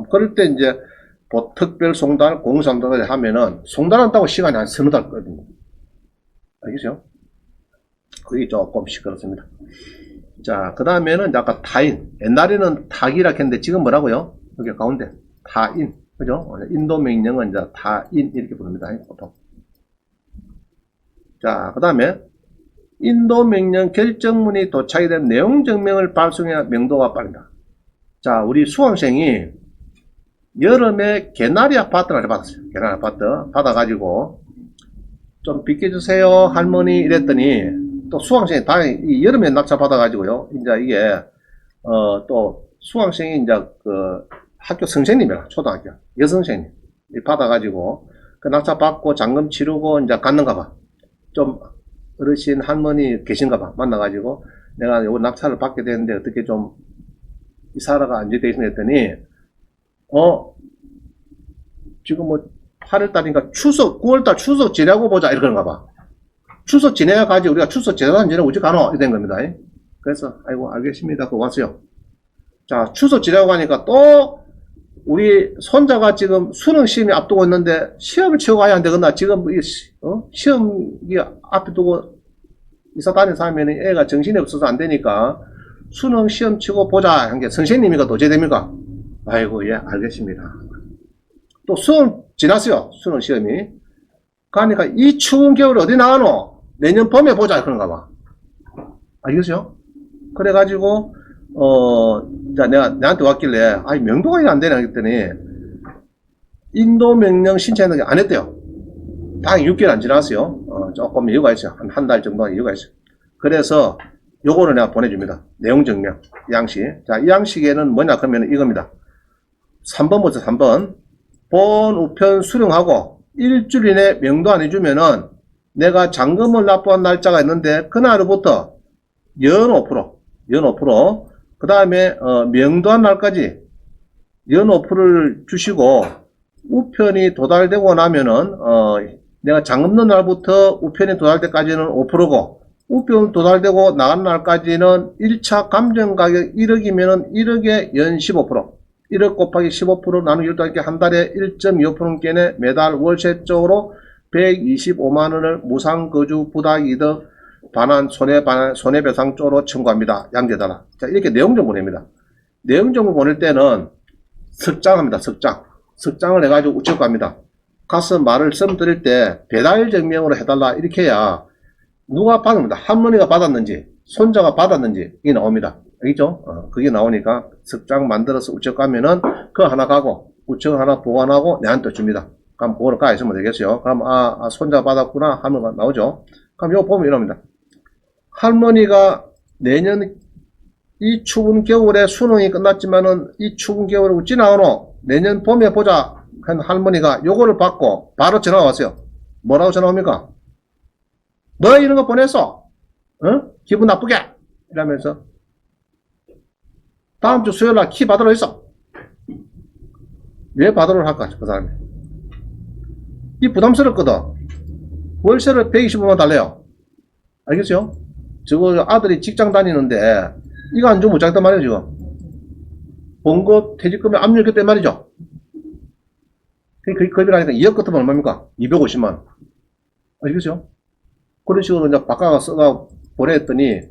그럴 때 이제, 특별 송달, 공송달을 하면은, 송달한다고 시간이 한 서너 달 거거든요. 알겠죠? 그게 조금씩 그렇습니다. 자, 그 다음에는 아까 타인. 옛날에는 타기라 했는데 지금 뭐라고요? 여기 가운데. 타인. 그죠? 인도 명령은 이제 타인 이렇게 부릅니다. 보통. 자, 그 다음에 인도 명령 결정문이 도착이 된 내용 증명을 발송해야 명도가 빠른다. 자, 우리 수강생이 여름에 개나리 아파트를 받았어요. 개나리 아파트 받아가지고 좀 비켜주세요 할머니 이랬더니 또 수강생이 다행히 여름에 낙찰 받아가지고요. 이제 이게 또 수강생이 이제 그 학교 선생님이라 초등학교 여선생님 받아가지고 그 낙찰 받고 잔금 치르고 이제 갔는가 봐. 좀 어르신 할머니 계신가 봐. 만나가지고 내가 요 낙찰을 받게 되는데 어떻게 좀 이사라가 안지돼 있으면 했더니 지금 뭐 8월달인가 추석 9월달 추석 지내고 보자 이러는가 봐. 추석 지내가지고 우리가 추석 지내다 지내고 어찌 가노? 이렇게 된 겁니다. 그래서 아이고 알겠습니다. 그거 왔어요. 자, 추석 지내고 가니까 또 우리 손자가 지금 수능 시험이 앞두고 있는데 시험을 치고 가야 안 되겠나? 지금 시험 앞에 두고 이사 다니는 사람이 애가 정신이 없어서 안 되니까 수능 시험 치고 보자 한 게 선생님이가 도저히 됩니까? 아이고 예 알겠습니다. 또 수능 지났어요. 수능 시험이. 그러니까 이 추운 겨울에 어디 나가노? 내년 봄에 보자 그런가 봐. 알겠어요? 그래가지고 자 내한테 왔길래 아니 명도가 안 되나 했더니 인도 명령 신청했는데 안 했대요. 당연히 6개월 안 지났어요. 조금 이유가 있어요. 한 달 정도 이유가 있어요. 그래서 요거를 내가 보내줍니다. 내용 증명 양식. 자, 이 양식에는 뭐냐 그러면 이겁니다. 3번부터 3번. 본 우편 수령하고 일주일 이내 명도 안 해주면은 내가 잔금을 납부한 날짜가 있는데 그날부터 연 5%, 그 다음에 명도한 날까지 연 5%를 주시고 우편이 도달되고 나면은 내가 잔금 넣은 날부터 우편이 도달될 때까지는 5%고 우편 도달되고 나간 날까지는 1차 감정가격 1억이면은 1억에 연 15%, 1억 곱하기 15% 나누기 12 이렇게 한 달에 1.25%께는 매달 월세 쪽으로 125만원을 무상거주 부담이득 반환 손해배상 쪽으로 청구합니다. 양재달라. 자, 이렇게 내용정 보냅니다. 내용정을 보낼 때는 석장합니다. 석장을 해가지고 우측 갑니다. 가서 말을 드릴 때 배달 증명으로 해달라 이렇게 해야 누가 받습니다. 할머니가 받았는지 손자가 받았는지 이게 나옵니다. 알겠죠? 그게 나오니까 석장 만들어서 우측 가면은 그거 하나 가고 우측 하나 보관하고 내한테 줍니다. 그럼 그거를 가 있으면 되겠어요. 그럼 손자 받았구나 하면 나오죠. 그럼 이거 보면 이럽니다. 할머니가 내년 이 추운 겨울에 수능이 끝났지만은 이 추운 겨울에 지나오노 내년 봄에 보자 한 할머니가 요거를 받고 바로 전화가 왔어요. 뭐라고 전화 옵니까? 너 이런 거 보냈어? 기분 나쁘게? 이러면서 다음 주 수요일날 키 받으러 있어. 왜 받으러 할까 그 사람이? 이 부담스럽거든. 월세를 125만 달래요. 알겠어요? 저거 아들이 직장 다니는데 이거 안 주면 못 자겠단 말이에요 지금. 본급 퇴직금에 압류했단 말이죠. 그 급이라니까 2억 같으면 얼마입니까? 250만. 알겠어요? 그런 식으로 이제 바꿔가 써가 보냈더니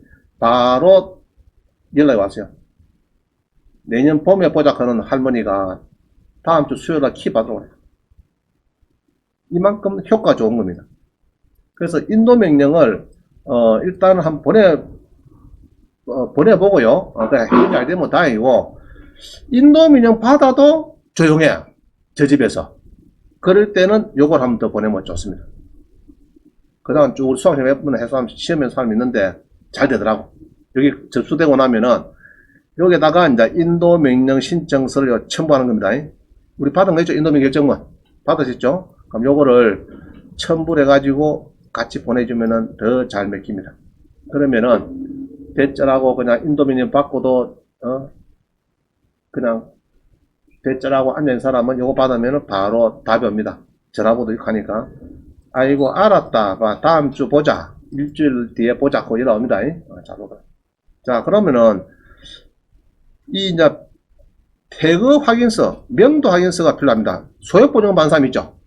바로 연락이 왔어요. 내년 봄에 보자 하는 할머니가 다음 주 수요일날 키 받으러 오래요. 이만큼 효과 좋은 겁니다. 그래서 인도 명령을 일단 한번 보내보고요. 잘 되면 다행이고 인도 명령 받아도 조용해. 저 집에서. 그럴 때는 요걸 한번 더 보내면 좋습니다. 그 다음 쭉 수강생 몇 분 해서 시험에 사람 있는데 잘 되더라고. 여기 접수되고 나면은 여기다가 이제 인도 명령 신청서를 첨부하는 겁니다. 우리 받은 거 있죠? 인도 명령 결정문 받으셨죠? 그럼 요거를 첨부를 해가지고 같이 보내주면은 더 잘 맥힙니다. 그러면은 대절하고 그냥 인도 명령 받고도 그냥 대절하고 앉아있는 사람은 요거 받으면은 바로 답이 옵니다. 전화번호 이렇게 하니까 아이고 알았다. 다음 주 보자. 일주일 뒤에 보자. 고 이러옵니다. 자 그러면은 이 이제 퇴거 확인서, 명도 확인서가 필요합니다. 소액보증 받은 사람 있죠?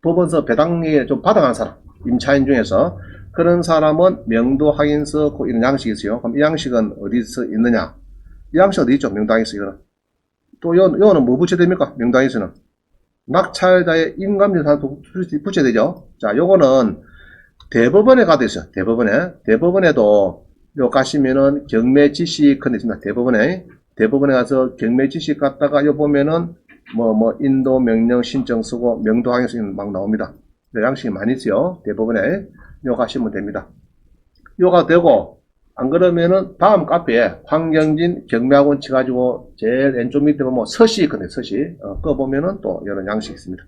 법원서 배당에 좀 받아간 사람, 임차인 중에서 그런 사람은 명도 확인서 이런 양식이 있어요. 그럼 이 양식은 어디서 있느냐? 이 양식 어디 있죠? 명도 확인서 이거는. 또 요거는 뭐 붙여야 됩니까? 명도 확인서는 낙찰자의 인감증서 붙여야 되죠. 자, 요거는 대법원에 가도 있어요. 대법원에도 요 가시면은 경매 지시 컨 있습니다. 대법원에 가서 경매 지시 갔다가 요 보면은 인도 명령 신청 쓰고 명도 확인서 막 나옵니다. 양식이 많이 있어요. 대법원에 요 가시면 됩니다. 요가 되고 안 그러면은 다음 카페에 황경진 경매학원 쳐가지고 제일 왼쪽 밑에 보면 서시 있거든요. 서시 그거 보면은 또 이런 양식이 있습니다.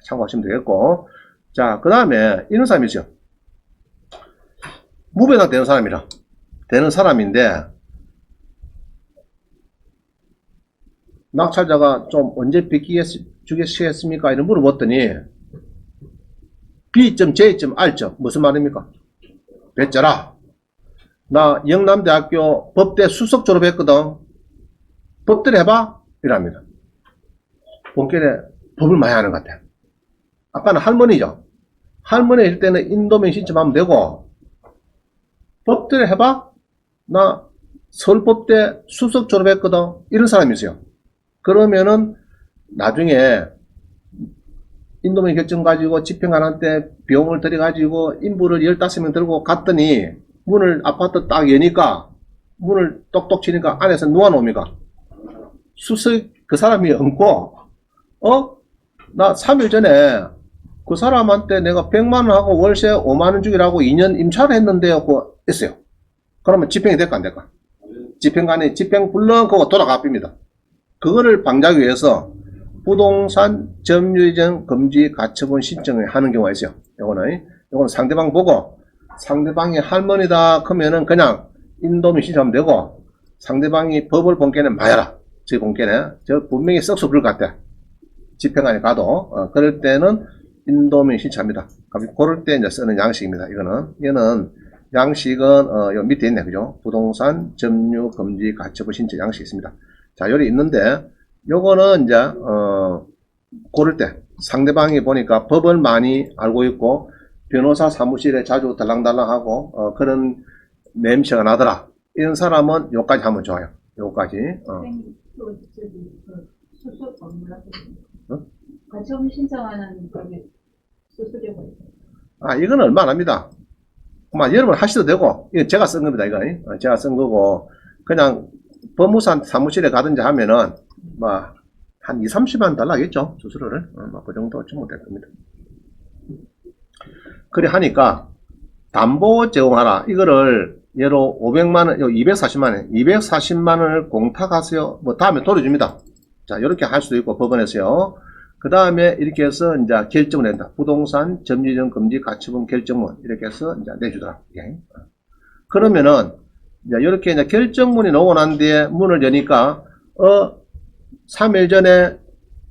참고하시면 되겠고, 자 그 다음에 이런 사람이 있어요. 무배당 되는 사람인데 낙찰자가 좀 언제 주겠습니까? 이런 물어봤더니 B점, J점, R점 무슨 말입니까? 배짜라. 나 영남대학교 법대 수석 졸업했거든. 법대를 해봐? 이랍니다. 본격에 법을 많이 하는 것 같아. 아까는 할머니죠. 할머니 일 때는 인도명 신청하면 되고 법대를 해봐? 나 서울법대 수석 졸업했거든. 이런 사람이 있어요. 그러면은 나중에 인도명 결정 가지고 집행관한테 비용을 들여가지고 인부를 15명 들고 갔더니 문을 아파트 딱 여니까 문을 똑똑 치니까 안에서 누가 나옵니까? 수석 그 사람이 얹고 나 3일 전에 그 사람한테 내가 100만원 하고 월세 5만원 주기라고 2년 임차를 했는데요. 그거 했어요. 그러면 집행이 될까 안 될까? 집행관이 집행 불능 그거 돌아가 빕니다. 그거를 방지하기 위해서 부동산 점유이전 금지 가처분 신청을 하는 경우가 있어요. 요거는 상대방 보고 상대방이 할머니다 그러면은 그냥 인도민 신청하면 되고, 상대방이 법을 본게는 마여라. 저 본게는 저 분명히 썩소 그럴 것 같아. 집행관이 가도 그럴 때는 인도민 신청합니다. 그럴 때 이제 쓰는 양식입니다. 얘는 양식은 요 밑에 있네, 그죠? 부동산 점유 금지 가처분 신청 양식이 있습니다. 자, 여기 있는데 요거는 이제 고를 때 상대방이 보니까 법을 많이 알고 있고 변호사 사무실에 자주 달랑달랑하고 그런 냄새가 나더라. 이런 사람은 요까지 하면 좋아요. 요까지. 수수 가처분 신청하는 거기 수수료가 있어요. 이건 얼마 안 합니다. 여러분 하셔도 되고, 이거 제가 쓴 겁니다, 이거. 제가 쓴 거고, 그냥 법무사 사무실에 가든지 하면은, 한 2, 30만 달라겠죠, 수수료를. 그 정도 주면 될 겁니다. 그래 하니까, 담보 제공하라. 이거를, 예로 500만원, 240만원, 240만원을 공탁하세요. 다음에 돌려줍니다. 자, 이렇게 할 수도 있고, 법원에서요. 그 다음에 이렇게 해서 이제 결정을 낸다. 부동산 점유이전 금지 가처분 결정문 이렇게 해서 이제 내주더라. 예. 그러면은 이제 이렇게 이제 결정문이 나오고 난 뒤에 문을 여니까 3일 전에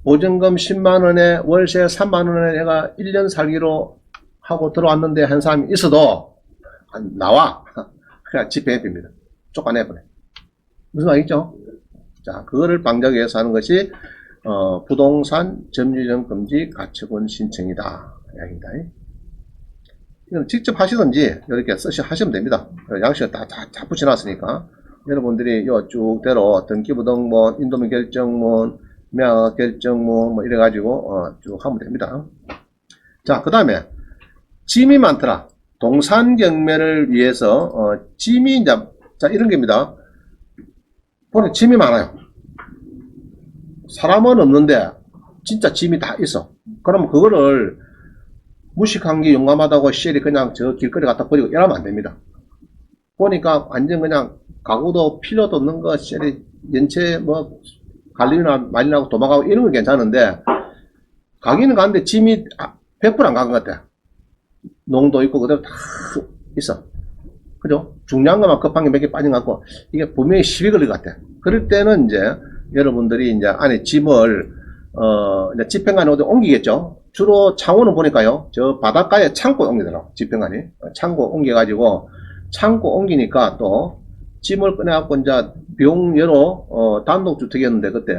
보증금 10만 원에 월세 3만 원에 내가 1년 살기로 하고 들어왔는데 한 사람이 있어도 나와. 그냥 집행해버립니다. 쫓아내버려. 무슨 말이죠? 자, 그거를 방지하기 위해서 하는 것이 부동산 점유이전 금지 가처분 신청이다. 이야기입니다. 이건 직접 하시든지 이렇게 하시면 됩니다. 양식을 다 붙여놨으니까 여러분들이 요 쭉대로 등기부등본, 인도민 결정문, 명의 결정문 이래가지고 쭉 하면 됩니다. 자, 그 다음에 짐이 많더라. 동산 경매를 위해서 짐이 이제 이런 겁니다. 보니 짐이 많아요. 사람은 없는데 진짜 짐이 다 있어. 그럼 그거를 무식한 게 용감하다고 쉘이 그냥 저 길거리 갖다 버리고 이러면 안 됩니다. 보니까 완전 그냥 가구도 필요도 없는 거 쉘이 연체 갈림이나 말리나고 도망가고 이런 건 괜찮은데 가기는 가는데 짐이 100% 안 간 것 같아. 농도 있고 그대로 다 있어. 그죠? 중요한 것만 급한 게 몇 개 빠진 것 같고 이게 분명히 시비 걸릴 것 같아. 그럴 때는 이제 여러분들이 이제 안에 짐을 이제 집행관이 어디 옮기겠죠. 주로 창호는 보니까요, 저 바닷가에 창고에 옮기더라고. 집행관이 창고 옮겨가지고 창고 옮기니까 또 짐을 꺼내갖고 이제 병여로 단독주택이었는데 그때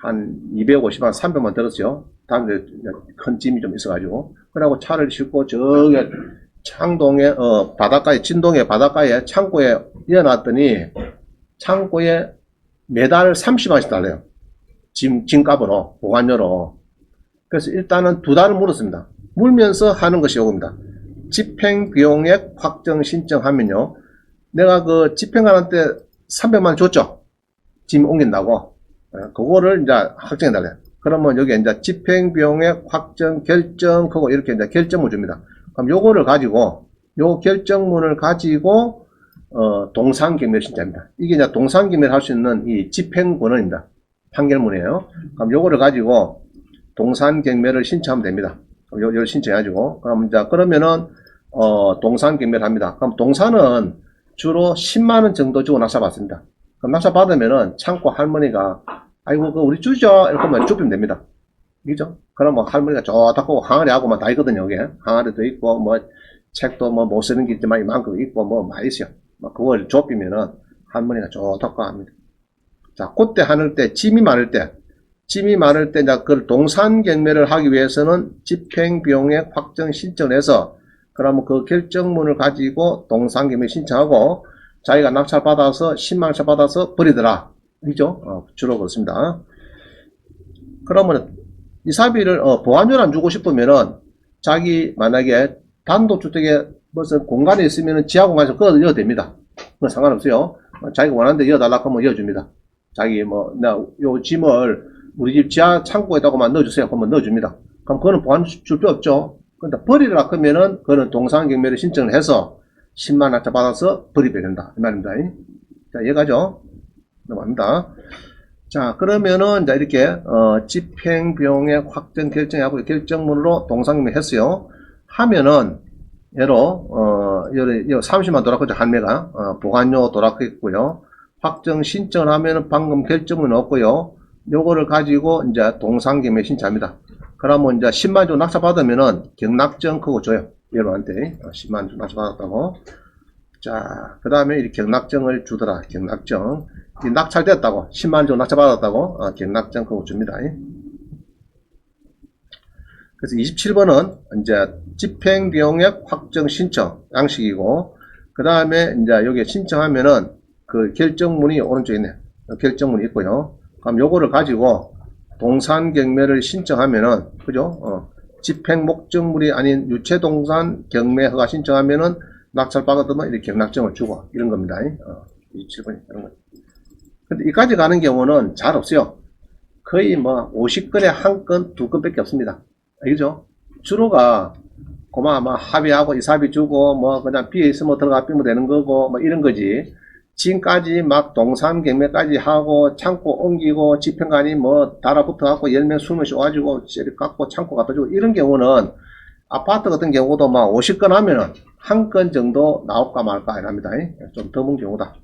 한 250만 300만 들었어요. 다음에 큰 짐이 좀 있어가지고 그러고 차를 싣고 저기 창동에 바닷가에 진동에 바닷가에 창고에 이어놨더니 창고에 매달 30만원씩 달래요. 짐값으로, 보관료로. 그래서 일단은 2달을 물었습니다. 물면서 하는 것이 요겁니다. 집행비용액 확정 신청하면요. 내가 그 집행관한테 300만원 줬죠? 짐 옮긴다고. 그거를 이제 확정해달래요. 그러면 여기 이제 집행비용액 확정 결정, 그거 이렇게 이제 결정을 줍니다. 그럼 요거를 가지고, 요 결정문을 가지고, 동산경매 신청입니다. 이게 이제 동산경매를 할 수 있는 이 집행권원입니다. 판결문이에요. 그럼 요거를 가지고 동산경매를 신청하면 됩니다. 요걸 신청해가지고. 그럼 이제 그러면은, 동산경매를 합니다. 그럼 동산은 주로 10만원 정도 주고 낙찰받습니다. 그럼 낙찰받으면은 창고 할머니가, 아이고, 우리 주죠? 이렇게 하면 줍히면 됩니다. 그죠? 그럼 할머니가 좋다고 항아리 하고만 다 있거든요, 여기에. 항아리도 있고, 책도 못 쓰는 게 있지만 이만큼 있고, 많이 있어요. 그걸 좁히면은 할머니가 좋다고 합니다. 자, 그때 하는 때, 짐이 많을 때, 이제 그걸 동산경매를 하기 위해서는 집행비용액 확정 신청을 해서, 그러면 그 결정문을 가지고 동산경매 신청하고, 자기가 낙찰받아서, 10만원짜리 받아서 버리더라. 그죠? 주로 그렇습니다. 그러면, 이 사비를, 보완료를 안 주고 싶으면은, 자기, 만약에 단독주택에 무슨 공간이 있으면은 지하 공간에서 그거 이어도 됩니다. 그건 상관없어요. 자기가 원하는데 이어달라고 하면 이어줍니다. 자기 요 짐을 우리 집 지하 창고에다가만 넣어주세요. 그러면 넣어줍니다. 그럼 그거는 보완 줄 필요 없죠. 근데 버리라 그러면은 그거는 동산경매를 신청을 해서 10만 낙찰 받아서 벌입해야 된다. 이 말입니다. 자, 이해가죠? 넘어갑니다. 자, 그러면은, 자, 이렇게, 집행비용의 확정 결정하고 결정문으로 동상금을 했어요. 하면은, 예로, 30만 도락했죠. 한매가. 보관료 도락했고요. 확정 신청을 하면은 방금 결정문 없고요. 요거를 가지고 이제 동상금에 신청합니다. 그러면 이제 10만 원 낙찰 받으면은 경락증 그거 줘요. 여러분한테 10만 원 낙찰 받았다고. 자, 그 다음에 이 경락증을 주더라. 경락증. 이 낙찰됐다고. 10만 원 정도 낙찰 받았다고. 경락증 그거 줍니다. 그래서 27번은 이제 집행비용액 확정 신청 양식이고, 그 다음에 이제 여기 신청하면은 그 결정문이 오른쪽에 있네. 결정문이 있고요. 그럼 요거를 가지고 동산 경매를 신청하면은, 그죠? 집행 목적물이 아닌 유체 동산 경매 허가 신청하면은 낙찰 받았으면 이렇게 경락증을 주고 이런 겁니다. 27번이 이런 거. 근데 이까지 가는 경우는 잘 없어요. 거의 뭐 50건에 한 건, 두 건밖에 없습니다. 알겠죠? 주로가 고마 뭐 합의하고 이사비 주고 뭐 그냥 비에 있으면 들어가 비면 되는 거고 뭐 이런 거지. 지금까지 막 동산 경매까지 하고 창고 옮기고 집행관이 뭐 달아붙어 갖고 10명 20명씩 와가지고 쟤를 갖고 창고 갖다 주고 이런 경우는 아파트 같은 경우도 막 50건 하면은 한 건 정도 나올까 말까 이랍니다. 좀 드문 경우다.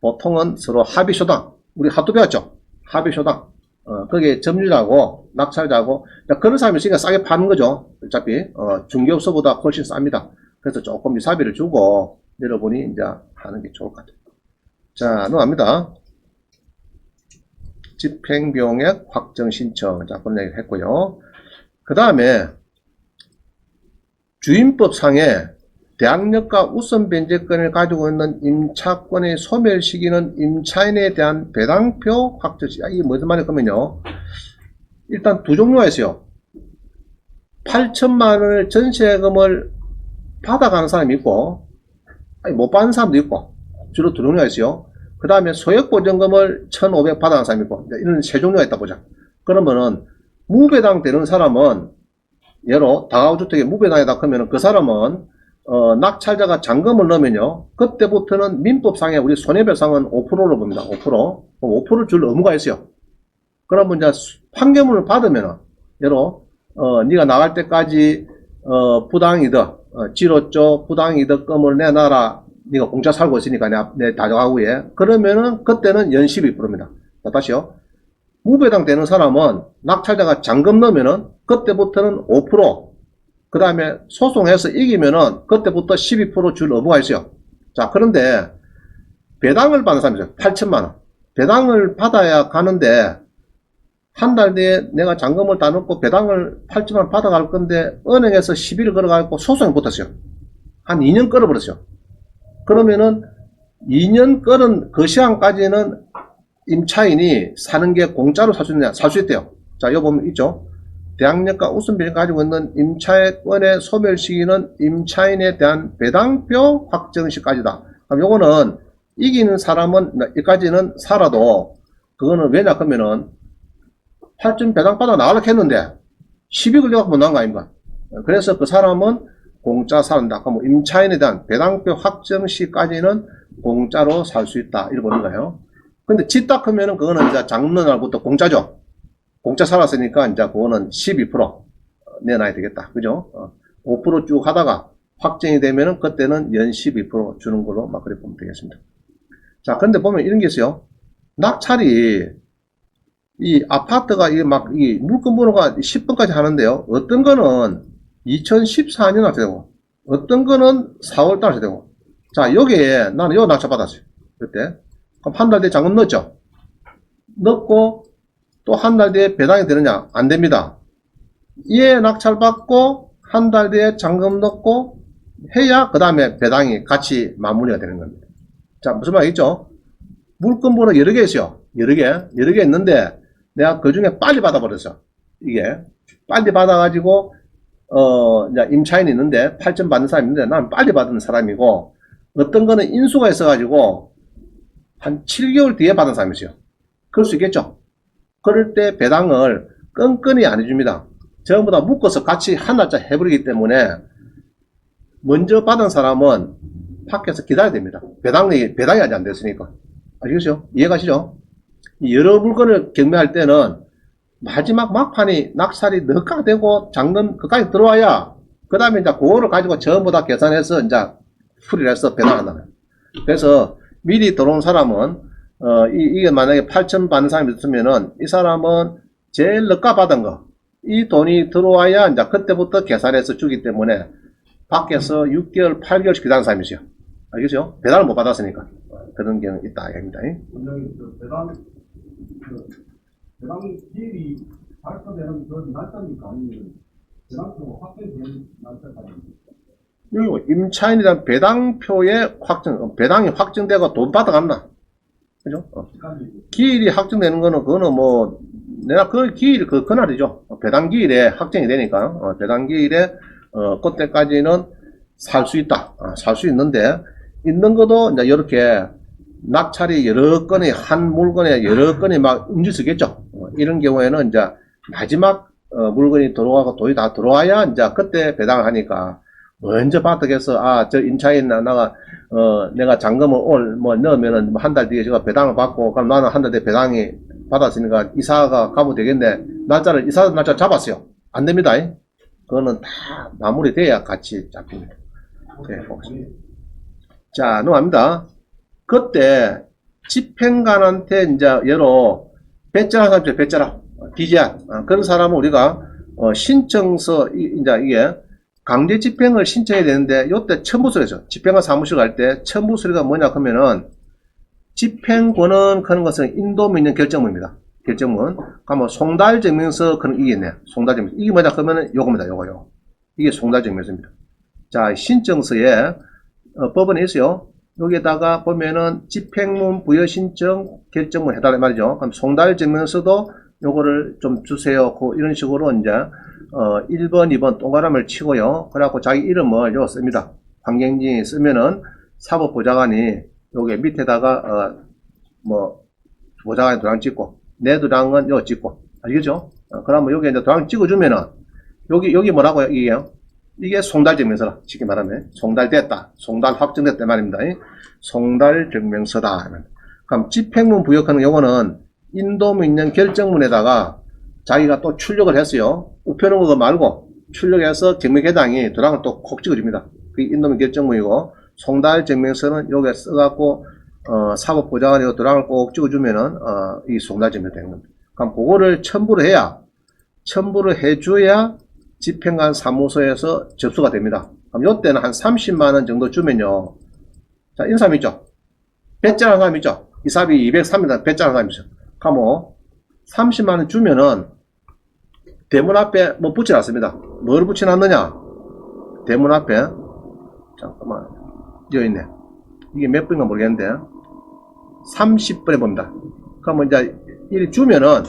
보통은 서로 합의소당, 우리 하도 배웠죠? 합의소당. 거기에 점유자고 낙찰자고 그런 사람이 있으니까 싸게 파는 거죠. 어차피 중개업소보다 훨씬 쌉니다. 그래서 조금 이사비를 주고 여러분이 이제 하는 게 좋을 것 같아요. 자, 넘어갑니다. 집행비용액 확정 신청. 자, 그런 얘기를 했고요. 그 다음에 주임법상에 대항력과 우선 변제권을 가지고 있는 임차권의 소멸 시기는 임차인에 대한 배당표 확정 시. 이게 무슨 말이냐 그러면요. 일단 두 종류가 있어요. 8천만 원을 전세금을 받아가는 사람이 있고, 못 받는 사람도 있고, 주로 두 종류가 있어요. 그 다음에 소액보전금을 1,500 받아가는 사람이 있고, 이런 세 종류가 있다 보자. 그러면은, 무배당 되는 사람은, 예로, 다가구주택에 무배당이다 그러면은 그 사람은, 낙찰자가 잔금을 넣으면요, 그때부터는 민법상에 우리 손해배상은 5%로 봅니다. 5%. 5%를 줄 의무가 있어요. 그러면 이제 판결문을 받으면은, 예로, 네가 나갈 때까지, 부당이득, 지로쪽 부당이득금을 내놔라. 네가 공짜 살고 있으니까 내 다가구에. 그러면은 그때는 연 12%입니다. 자, 다시요. 무배당 되는 사람은 낙찰자가 잔금 넣으면은 그때부터는 5%. 그 다음에 소송해서 이기면은 그때부터 12% 줄 의무가 있어요. 자, 그런데 배당을 받는 사람이죠. 8천만원. 배당을 받아야 가는데 한 달 뒤에 내가 잔금을 다 넣고 배당을 8천만 받아갈 건데 은행에서 시비를 걸어가지고 소송이 붙었어요. 한 2년 끌어버렸어요. 그러면은 2년 끌은 그 시간까지는 임차인이 사는 게 공짜로 살 수 있느냐? 살 수 있대요. 자, 여기 보면 있죠. 대항력과 우선비를 가지고 있는 임차권의 소멸 시기는 임차인에 대한 배당표 확정 시까지다. 그럼 요거는 이기는 사람은 여기까지는 살아도 그거는 왜냐 그러면은 8점 배당 받아 나가려고 했는데 시비 걸려갖고 못 나간 거 아닙니까? 그래서 그 사람은 공짜 산다. 그럼 임차인에 대한 배당표 확정 시까지는 공짜로 살 수 있다. 이렇게 보는 거예요. 근데 짓다 하면은 그거는 이제 장르 날부터 공짜죠. 공짜 살았으니까 이제 그거는 12% 내놔야 되겠다. 그죠? 5% 쭉 하다가 확정이 되면은 그때는 연 12% 주는 걸로 막 그래 보면 되겠습니다. 자, 근데 보면 이런 게 있어요. 낙찰이 이 아파트가 이게 막 이 물건 번호가 10번까지 하는데요. 어떤 거는 2014년 낙찰 되고 어떤 거는 4월 달 낙찰 되고. 자, 여기에 나는 요 낙찰 받았어요. 그때. 그럼 한 달 뒤에 잔금 넣었죠. 넣고 또 한 달 뒤에 배당이 되느냐? 안 됩니다. 얘 낙찰 받고 한 달 뒤에 잔금 넣고 해야 그 다음에 배당이 같이 마무리가 되는 겁니다. 자, 무슨 말이죠? 물건 번호 여러 개 있어요. 여러 개 있는데 내가 그 중에 빨리 받아버렸어. 이게 빨리 받아가지고 이제 임차인이 있는데 8점 받는 사람이 있는데 나는 빨리 받은 사람이고 어떤 거는 인수가 있어가지고 한 7개월 뒤에 받은 사람이 있어요. 그럴 수 있겠죠. 그럴 때 배당을 끈끈이 안 해줍니다. 전부 다 묶어서 같이 한 날짜 해버리기 때문에 먼저 받은 사람은 밖에서 기다려야 됩니다. 배당이 아직 안 됐으니까. 아시겠죠? 이해가시죠? 여러 물건을 경매할 때는 마지막 막판이 낙찰이 너가 되고 장는 그까지 들어와야 그 다음에 이제 그거를 가지고 전부 다 계산해서 이제 풀이를 해서 배당한다. 그래서 미리 들어온 사람은 이게 만약에 8천 받는 사람이 있으면은 이 사람은 제일 늦가 받은 거 이 돈이 들어와야 이제 그때부터 계산해서 주기 때문에 밖에서 6개월, 8개월씩 기다리는 사람이 있어요. 알겠죠? 배당을 못 받았으니까 그런 경우 있다 이겁니다. 원장님, 배당 기일이 발표되는 그 날짜입니까? 아니면 배당표 확정된 날짜까지? 그리고 임차인이란 배당표의 배당이 확정되고 돈 받아갔나? 그죠? 기일이 확정되는 거는, 그거는 뭐, 내가 그 기일, 그날이죠. 배당 기일에 확정이 되니까, 배당 기일에, 그때까지는 살 수 있다. 살 수 있는데, 있는 것도 이제 이렇게 낙찰이 여러 건이, 한 물건에 여러 건이 막 움직이겠죠. 이런 경우에는 이제 마지막, 물건이 들어가고 돈이 다 들어와야 이제 그때 배당을 하니까, 먼저 바닥에서 저 임차인 내가 잔금을 뭐 넣으면은 한 달 뒤에 제가 배당을 받고 그럼 나는 한 달 뒤에 배당이 받았으니까 이사가 가면 되겠네. 이사 날짜 잡았어요. 안 됩니다. 그거는 다 마무리돼야 같이 잡힙니다. 네, 자, 넘어갑니다. 그때 집행관한테 이제 예로 배짜라 사람이죠. 배짜라 비제한 그런 사람은 우리가 신청서 이제 이게 강제 집행을 신청해야 되는데, 요때 첨부서에서, 집행관 사무실 갈 때, 첨부서가 뭐냐, 그러면은, 집행권은 그런 것은 인도문 있는 결정문입니다. 결정문. 그러면 송달증명서, 그런 이게 있네. 송달증명서. 이게 뭐냐, 그러면은 요겁니다, 요거요. 이게 송달증명서입니다. 자, 신청서에, 법원에 있어요. 여기에다가 보면은, 집행문 부여 신청 결정문 해달라 말이죠. 그럼 송달증명서도 요거를 좀 주세요. 이런 식으로 이제, 1번, 2번 동그라미를 치고요. 그래갖고 자기 이름을 요 씁니다. 환경진이 쓰면은 사법보좌관이 요게 밑에다가, 보좌관이 도장 찍고, 내 도장은 요 찍고. 알겠죠? 그러면 여기 이제 도장 찍어주면은, 여기 뭐라고요? 이게 송달증명서라. 쉽게 말하면. 송달됐다. 송달 확정됐다 말입니다. 송달증명서다. 그럼 집행문 부역하는 요거는 인도문 있는 결정문에다가 자기가 또 출력을 했어요. 우편한 거 말고 출력해서 경매계장이 도장을 또 콕 찍어줍니다. 그게 인도문 결정문이고, 송달증명서는 여기에 써갖고 사법보좌관이 도장을 꼭 찍어주면은 이 송달증명이 되는 겁니다. 그럼 그거를 첨부를 해줘야 집행관 사무소에서 접수가 됩니다. 그럼 요때는 한 30만원 정도 주면요. 자, 이런 사람 있죠? 배짜라는 사람 있죠? 이사비 203m 배짜라는 사람 있죠? 그럼 30만원 주면은 대문 앞에 뭐 붙여놨습니다. 뭘 붙여놨느냐? 대문 앞에, 잠깐만, 여기 있네. 이게 몇 분인가 모르겠는데, 30분에 봅니다. 그러면 이제, 이리 주면은,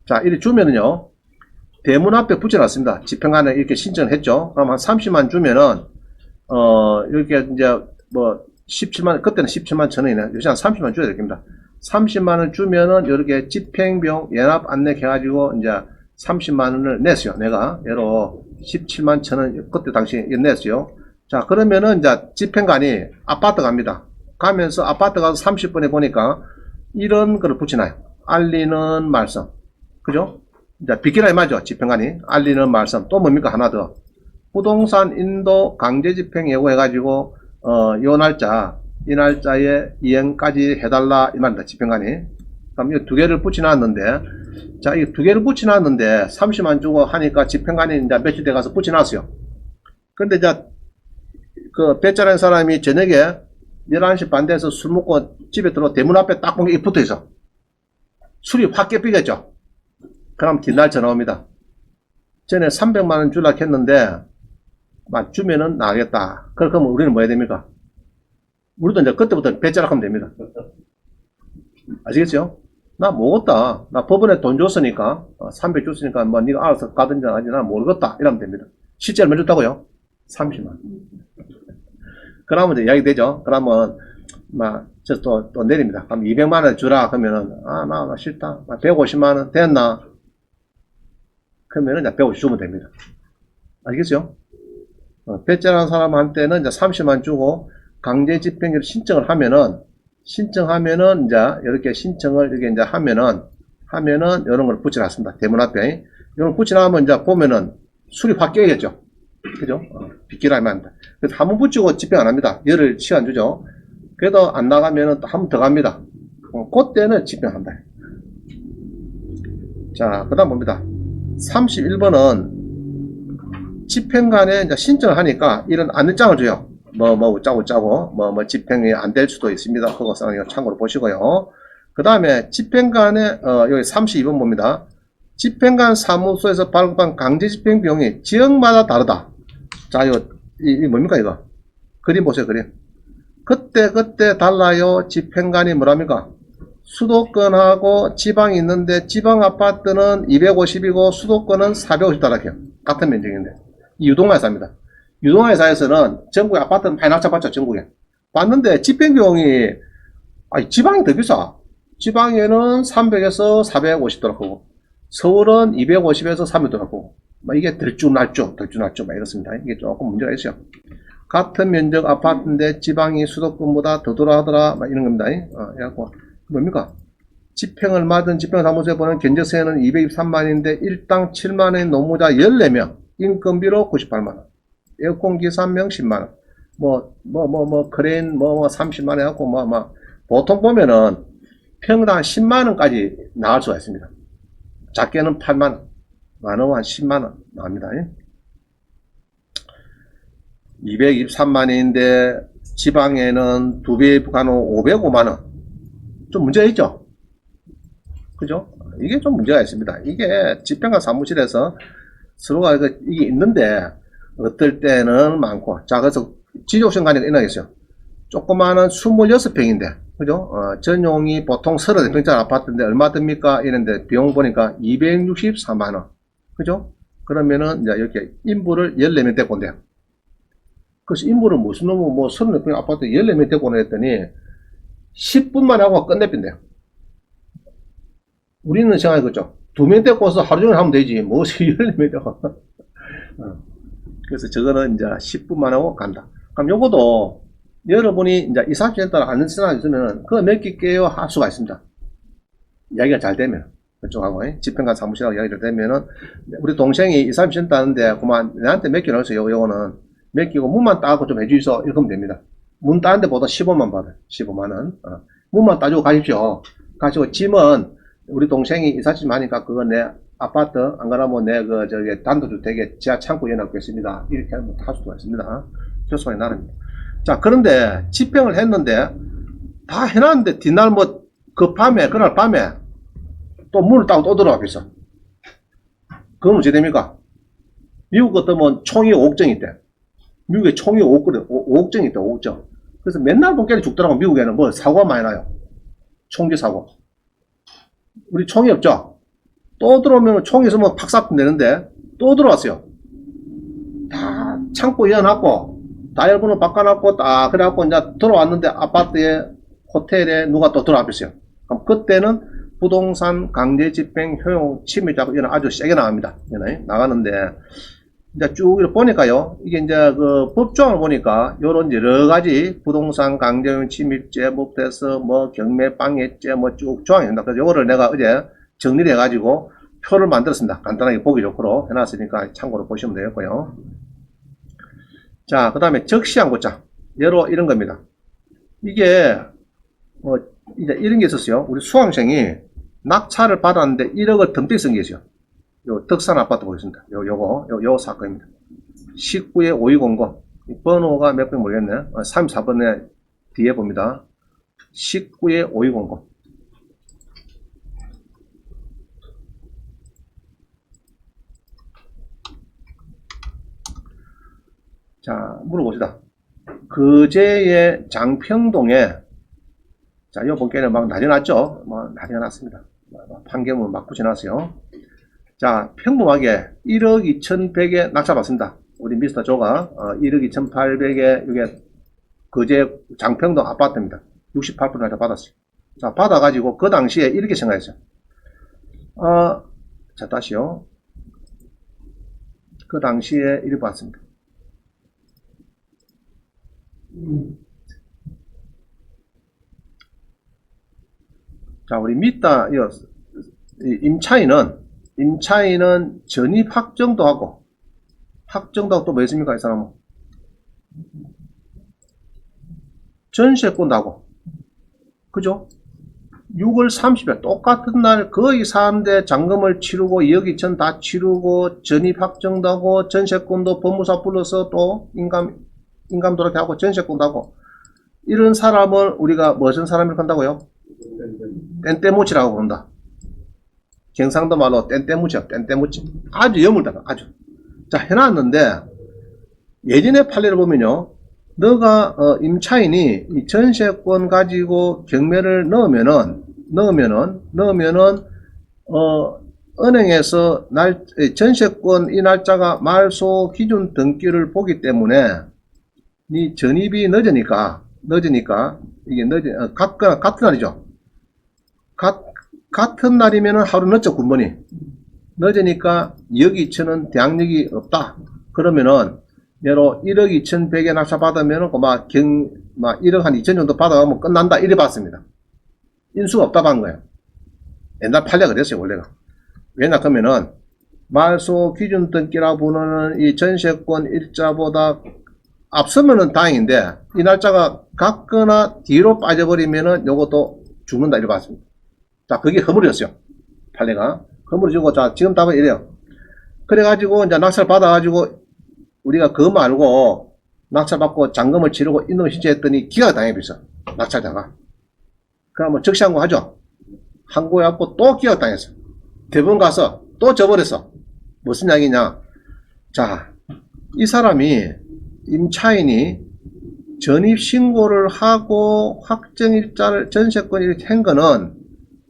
자, 이리 주면은요, 대문 앞에 붙여놨습니다. 집행관에 이렇게 신청을 했죠. 그럼 한 30만 주면은, 이렇게 이제, 17만, 그때는 17만 천 원이네. 요새 한 30만 줘야 됩니다. 30만원 주면은, 이렇게 집행비용 연합 안내해가지고, 이제, 30만원을 냈어요. 내가, 예로, 17만 천 원, 그때 당시에 냈어요. 자, 그러면은, 이제, 집행관이 아파트 갑니다. 가면서 아파트 가서 30분에 보니까, 이런 거를 붙이나요? 알리는 말씀. 그죠? 이제, 비키라 이 말이죠. 집행관이. 알리는 말씀. 또 뭡니까? 하나 더. 부동산 인도 강제 집행 예고해가지고, 요 날짜, 이 날짜에 이행까지 해달라, 이 말입니다. 집행관이. 그럼 이 두 개를 붙여놨는데, 자, 이 두 개를 붙여놨는데, 30만 주고 하니까 집행관이 이제 며칠 돼 가서 붙여놨어요. 근데 이제, 배짜라는 사람이 저녁에 11시 반 돼서 술 먹고 집에 들어 대문 앞에 딱 보니까 붙어 있어. 술이 확 깨삐겠죠? 그럼 뒷날 전화 옵니다. 전에 300만원 주려고 했는데, 주면은 나가겠다. 그러면 우리는 뭐 해야 됩니까? 우리도 이제 그때부터 배짜락 하면 됩니다. 아시겠죠? 나 모르겠다. 나 법원에 돈 줬으니까, 300 줬으니까, 네가 알아서 가든지 하지, 나 모르겠다. 이러면 됩니다. 실제로 몇 줬다고요? 30만. 그러면 이제 이야기 되죠? 그러면, 또 내립니다. 그럼 200만원 주라. 그러면은, 나 싫다. 150만원 됐나? 그러면은 이제 150 주면 됩니다. 아시겠죠? 배째라는 사람한테는 이제 30만 주고 강제 집행유예 신청을 하면은 이제 이렇게 신청을 이렇게 이제 하면은 이런 걸 붙여놨습니다. 대문 앞에 이걸 붙여놓으면 이제 보면은 술이 확 깨겠죠. 그죠? 빗길 하면 안 돼. 그래서 한 번 붙이고 집행 안 합니다. 열흘 시간 주죠. 그래도 안 나가면은 또 한 번 더 갑니다. 그때는 집행한다. 자, 그 다음 봅니다. 31번은 집행관에 이제 신청을 하니까 이런 안내장을 줘요. 어짜고, 집행이 안 될 수도 있습니다. 그것은 이거 참고로 보시고요. 그 다음에 집행관에, 여기 32번 봅니다. 집행관 사무소에서 발급한 강제 집행 비용이 지역마다 다르다. 자, 이 뭡니까, 이거? 그림 보세요, 그림. 그때 달라요. 집행관이 뭐랍니까? 수도권하고 지방이 있는데, 지방 아파트는 250이고, 수도권은 450달러예요. 같은 면적인데. 이 유동화회사입니다. 유동화회사에서는 전국에 아파트는 많이 낙찰받죠, 전국에. 받는데, 집행비용이, 지방이 더 비싸. 지방에는 300에서 450달러 거고, 서울은 250에서 300달러 거고, 이게 들쭉날쭉, 이렇습니다. 이게 조금 문제가 있어요. 같은 면적 아파트인데 지방이 수도권보다 더 들어가더라, 이런 겁니다. 그래갖고, 뭡니까? 집행을 맡은 집행사무소에 보는 견적세는 223만인데, 일당 7만원의 노무자 14명, 인건비로 98만원, 에어컨기사 1명 10만원, 크레인 30만원 해갖고, 보통 보면은, 평당 10만원까지 나갈 수가 있습니다. 작게는 8만원, 많으면 한 10만원 나갑니다. 223만원인데 지방에는 2배 가는 505만원. 좀 문제가 있죠? 그죠? 이게 좀 문제가 있습니다. 이게 집행관 사무실에서 서로가 이게 있는데 어떨 때는 많고, 자, 그래서 지적성 관계가 일어나겠어요. 조그마한 26평인데, 그죠? 전용이 보통 30평짜리 아파트인데 얼마 듭니까? 이런데 비용 보니까 264만원. 그죠? 그러면은 이제 이렇게 인부를 14명 데리고 온대요. 그래서 인부를 무슨 놈은 30평 아파트 14명 데리고 오네 했더니 10분만 하고 끝내빈대요. 우리는 생각해, 그죠? 2명 데리고 와서 하루 종일 하면 되지. 14명 데리고. 그래서 저거는 이제 10분만 하고 간다. 그럼 요것도 여러분이 이제 20, 30센터를 아는 사람이 있으면 그거 몇 개 깨요 할 수가 있습니다. 이야기가 잘 되면. 그쪽하고, 집행관 사무실하고 이야기를 되면은, 우리 동생이 20, 30센터 하는데, 그만, 내한테 몇 개 넣었어요. 요거는. 몇 개고, 문만 따고 좀 해주이소. 이렇게 하면 됩니다. 문 따는데 보다 15만 받아요. 15만원. 문만 따주고 가십시오. 가시고, 짐은, 우리 동생이 20, 30 하니까 그거 내 아파트, 안 그러면 내 단독주택에 지하 창고 연합겠습니다. 이렇게 하면 할 수가 있습니다. 교수관이 나릅니다. 자, 그런데 집행을 했는데 다 해놨는데 뒷날 그날 밤에 또 문을 따고 또 들어가겠어. 그건 어찌 됩니까? 미국 같으면 총이 5억정이 있대. 미국에 총이 5억정이 있대, 5억정. 그래서 맨날 본게리 죽더라고. 미국에는 사고가 많이 나요. 총기 사고. 우리 총이 없죠? 또 들어오면 총이 있으면 팍 내는데 또 들어왔어요. 다 창고 열어놨고 다이얼번호 바꿔놨고 딱 그래갖고 이제 들어왔는데 아파트에 호텔에 누가 또 들어왔어요. 그럼 그때는 부동산 강제 집행 효용 침해자고 이런 아주 세게 나갑니다. 나가는데 이제 쭉 이렇게 보니까요. 이게 이제 그 법조항을 보니까 요런 여러 가지 부동산 강제 침입죄, 법대서 경매 방해죄 쭉 조항이 있습니다. 그래서 요거를 내가 어제 정리를 해가지고 표를 만들었습니다. 간단하게 보기 좋고 해놨으니까 참고로 보시면 되겠고요. 자, 그 다음에 적시항고자. 예로 이런 겁니다. 이게, 이제 이런 게 있었어요. 우리 수강생이 낙찰을 받았는데 1억을 덤태기 쓴 게 있어요. 요 덕산 아파트 보겠습니다. 요 사건입니다. 19에 5200. 번호가 몇 번 모르겠네. 34번에 뒤에 봅니다. 19에 5200. 자, 물어봅시다. 그제의 장평동에, 자, 요 본께는 막 난리났죠? 난리가 났습니다. 판결문 막 붙여놨어요. 자, 평범하게 1억 2100에 낙찰받습니다. 우리 미스터 조가, 1억 2800에, 이게, 그제 장평동 아파트입니다. 68% 낙찰 받았어요. 자, 받아가지고 그 당시에 이렇게 생각했어요. 자, 다시요. 그 당시에 이렇게 봤습니다. 자, 우리 믿다, 임차인은 전입 확정도 하고, 또 뭐 있습니까, 이 사람은? 전세권도 하고, 그죠? 6월 30일 똑같은 날 거의 3대 잔금을 치르고 2억 2천 다 치르고 전입 확정도 하고 전세권도 법무사 불러서 또 인감 도락하고 전세권도 하고 이런 사람을 우리가 무슨 사람을 한다고요? 땡땡무치라고 부른다. 경상도 말로 땡땡무치야. 땡땡무치. 아주 여물다가 아주. 자, 해놨는데 예전의 판례를 보면요. 너가 임차인이 이 전세권 가지고 경매를 넣으면은 은행에서 전세권 이 날짜가 말소 기준 등기를 보기 때문에 이 전입이 늦으니까 이게 같은 날이죠. 같은 날이면은 하루 늦죠, 군번이. 늦으니까 2억 2천은 대항력이 없다. 그러면은 예로 1억 2,100에 낙찰 받으면은 막 1억 한 2천 정도 받아가면 끝난다. 이래 봤습니다. 인수가 없다고 한 거예요. 옛날 판례가 그랬어요, 원래가. 왜냐, 그러면은 말소 기준 등기라 부르는 이 전세권 일자보다 앞서면은 다행인데 이 날짜가 같거나 뒤로 빠져버리면은 요것도 죽는다. 이래 봤습니다. 자, 그게 허물이었어요. 판례가. 허물이지고, 자, 지금 답은 이래요. 그래가지고 이제 낙찰 받아가지고 우리가 그거 말고 낙찰 받고 잔금을 치르고 인도 신청했더니 기각을 당해버렸어. 낙찰자가. 그러면 적시항고 하죠. 항고해갖고 또 기각 당했어. 대법원 가서 또 져버렸어. 무슨 이야기냐. 자, 이 사람이 임차인이 전입신고를 하고 확정일자를 전세권 이렇게 한 거는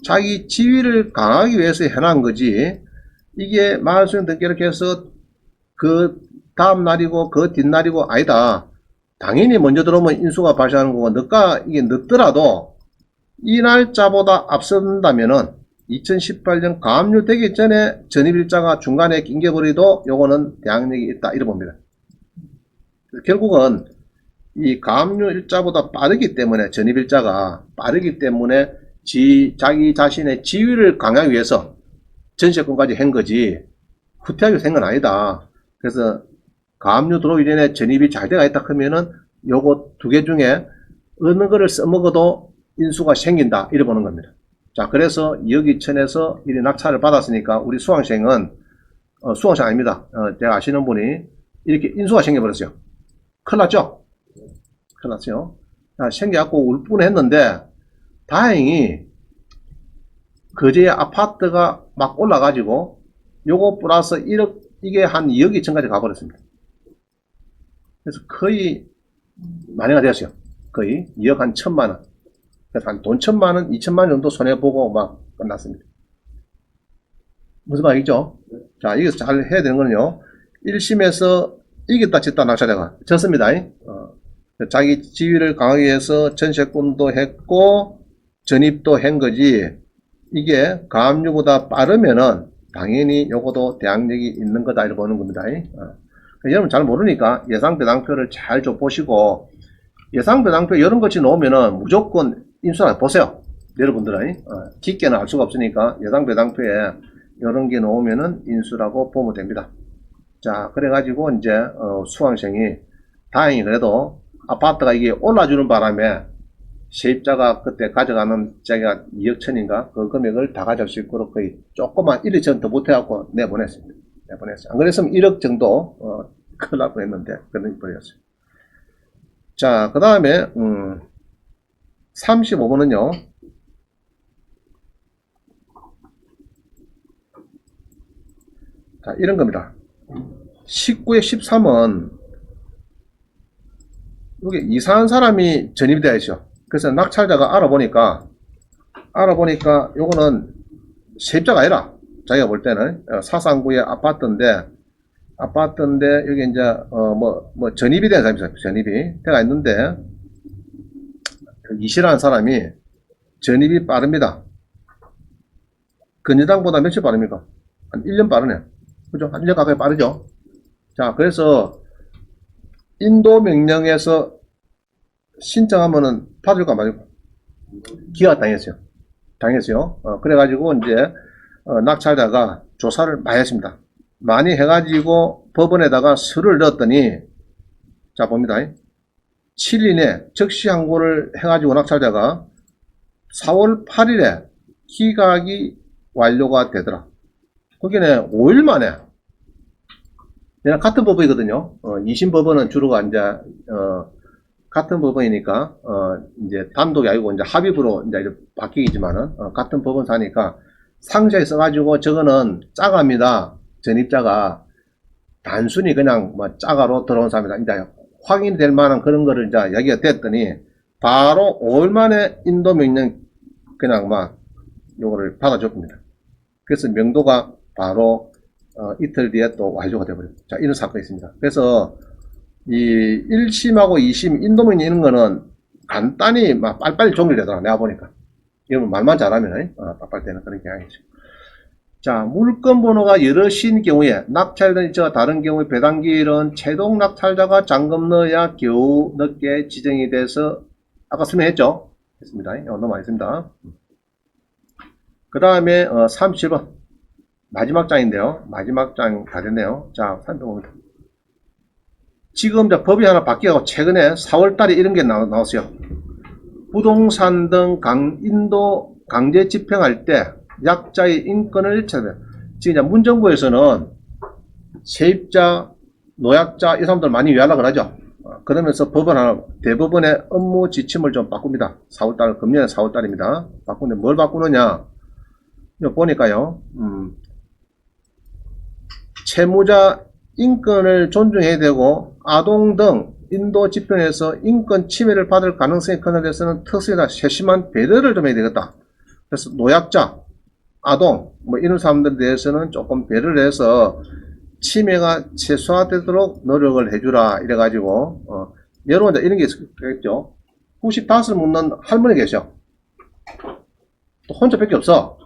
자기 지위를 강하기 위해서 해놓은 거지. 이게 마을수용 등기 이렇게 해서 그 다음 날이고 그 뒷날이고 아니다. 당연히 먼저 들어오면 인수가 발생하는 거고 늦가 이게 늦더라도 이 날짜보다 앞선다면은 2018년 가압류 되기 전에 전입일자가 중간에 낑겨버리도 요거는 대항력이 있다. 이래 봅니다. 결국은 이 가압류 일자보다 빠르기 때문에 전입일자가 빠르기 때문에 자기 자신의 지위를 강화하기 위해서 전세권까지 한 거지 후퇴하게 된 건 아니다. 그래서 가압류 들어오기 전에 전입이 잘 돼가 있다 하면은 요거 두 개 중에 어느 거를 써먹어도 인수가 생긴다. 이래 보는 겁니다. 자, 그래서 2억 2천에서 이 낙찰을 받았으니까 우리 수강생은 수강생 아닙니다. 제가 아시는 분이 이렇게 인수가 생겨버렸어요. 큰일 났죠? 큰일 났어요. 자, 생겨갖고 울 뻔했는데 다행히 그제에 아파트가 막 올라가지고 요거 플러스 1억 이게 한 2억 2천까지 가버렸습니다. 그래서 거의 만회가 되었어요. 거의 2억 한 1,000만원. 그래서 한 돈 1,000만원, 2,000만원 정도 손해보고 막 끝났습니다. 무슨 말이죠? 자, 여기서 잘 해야 되는 거는요. 1심에서 이겼다 졌다 낙찰자가 졌습니다. 자기 지위를 강하기 위해서 전세권도 했고 전입도 한 거지. 이게 가압류보다 빠르면은 당연히 요것도 대항력이 있는 거다 이렇게 보는 겁니다. 여러분 잘 모르니까 예상배당표를 잘 좀 보시고 예상배당표 이런 것이 나오면은 무조건 인수를 보세요. 여러분들은 깊게는 알 수가 없으니까 예상배당표에 이런 게 나오면은 인수라고 보면 됩니다. 자, 그래가지고 이제 수강생이 다행히 그래도 아파트가 이게 올라주는 바람에 세입자가 그때 가져가는 자기가 2억 천인가 그 금액을 다 가져갈 수 있도록 거의 조금만 1억 천 더 못해갖고 내보냈습니다. 안 그랬으면 1억 정도 큰일 날 뻔했는데 그런 버렸어요. 자, 그 다음에 35번은요. 자, 이런 겁니다. 19에 13은 여기 이상한 사람이 전입이 되어 있죠. 그래서 낙찰자가 알아보니까 요거는 세입자가 아니라 자기가 볼 때는 사상구의 아파트인데 여기 이제 전입이 된 사람이죠. 전입이 돼가 있는데 이시라는 사람이 전입이 빠릅니다. 건여당보다 며칠 빠릅니까? 한 1년 빠르네. 그죠? 한 1년 가까이 빠르죠. 자, 그래서 인도 명령에서 신청하면은 받을까 말까 기각 당했어요. 그래가지고 이제 낙찰자가 조사를 많이 했습니다. 많이 해가지고 법원에다가 서류를 넣었더니 자 봅니다. 7일 내 적시 항고를 해가지고 낙찰자가 4월 8일에 기각이 완료가 되더라. 거기는 5일 만에. 얘는 같은 법원이거든요. 2심 법원은 주로가 이제, 같은 법원이니까, 이제 단독이 아니고 이제 합의부로 이제 바뀌겠지만은, 같은 법원사니까 상세히 써가지고 저거는 짜가입니다. 전입자가 단순히 그냥 뭐 짜가로 들어온 사람이다. 이제 확인될 만한 그런 거를 이제 이야기가 됐더니, 바로 5일 만에 인도명령 그냥 막 요거를 받아줬습니다. 그래서 명도가 바로 이틀 뒤에 또 완료가 되어버립니다. 자, 이런 사건이 있습니다. 그래서 이 1심하고 2심 인도명령 이런 거는 간단히 막 빨리빨리 종결되더라. 내가 보니까. 이러면 말만 잘하면 빨리빨리 되는 그런 경향이죠. 자, 물건 번호가 여럿인 경우에 낙찰자와 다른 경우에 배당기일은 최종 낙찰자가 잔금 넣어야 겨우 늦게 지정이 돼서 아까 설명했죠? 했습니다. 넘어가겠습니다. 그 다음에 37번 마지막 장인데요. 마지막 장 다 됐네요. 자, 살펴봅니다. 지금 이제 법이 하나 바뀌어서 최근에 4월달에 이런 게 나왔어요. 부동산 등 인도 강제 집행할 때 약자의 인권을 지금 이제 문정부에서는 세입자, 노약자 이 사람들 많이 위하려고 하죠. 그러면서 법원 하나 대법원의 업무 지침을 좀 바꿉니다. 4월달 금년에 4월달입니다. 바꾸는데 뭘 바꾸느냐? 이거 보니까요. 채무자 인권을 존중해야 되고 아동 등 인도 집행에서 인권 침해를 받을 가능성이 큰 데서는 특수나 세심한 배려를 좀 해야 되겠다. 그래서 노약자, 아동 뭐 이런 사람들에 대해서는 조금 배려를 해서 침해가 최소화되도록 노력을 해주라 이래가지고 여러분 이런 게 있겠죠. 95을 묻는 할머니 계셔. 또 혼자밖에 없어.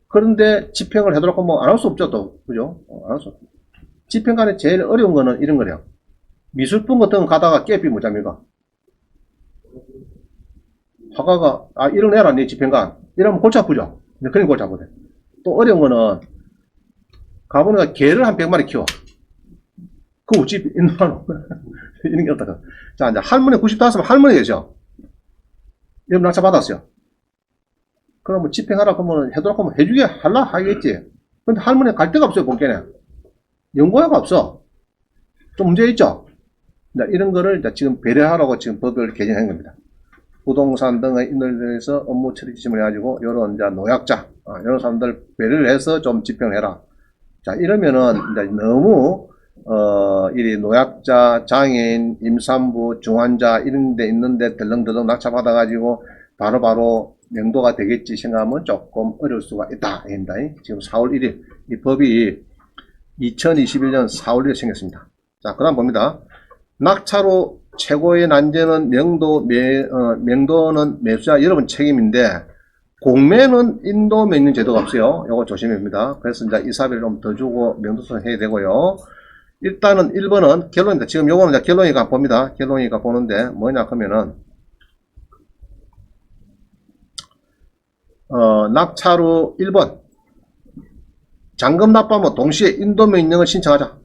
그런데 집행을 해도록 뭐 안 할 수 없죠 또 그죠? 안 할 수 없죠. 집행관에 제일 어려운 거는 이런 거래요. 미술품 같은 거 가다가 깨비 뭐잡니까? 화가가 이런 애라 니 집행관 이러면 골치 아프죠. 그런 골치 아프대. 또 어려운 거는 가보니까 개를 한 100마리 키워. 그 우집 있노 이런 게 어떡하. 자 이제 할머니 95면 할머니 계셔. 이러면 낙찰 받았어요. 그러면 집행하라 그러면 해도록 하면 해주게 할라 하겠지. 근데 할머니 갈 데가 없어요 본게는. 연구회가 없어. 좀 문제 있죠. 이런 거를 지금 배려하라고 지금 법을 개정한 겁니다. 부동산 등의 인도에 대해서 업무 처리 지침을 해가지고 이런 이제 노약자 이런 사람들 배려를 해서 좀 집행을 해라. 자 이러면은 이제 너무 이 노약자, 장애인, 임산부, 중환자 이런 데 있는데 덜렁덜렁 낙찰 받아가지고 바로바로 명도가 되겠지 생각하면 조금 어려울 수가 있다. 지금 4월 1일 이 법이 2021년 4월 1일에 생겼습니다. 자, 그 다음 봅니다. 낙찰후 최고의 난제는 명도는 매수자 여러분 책임인데 공매는 인도 명령 제도가 없어요. 요거 조심해야 됩니다. 그래서 이제 이사비를 좀 더 주고 명도선 해야 되고요. 일단은 1번은 결론입니다. 지금 요거는 이제 결론이가 봅니다. 결론이가 보는데 뭐냐 하면은 낙찰후 1번 잔금 납부하면 동시에 인도 명령을 신청하자.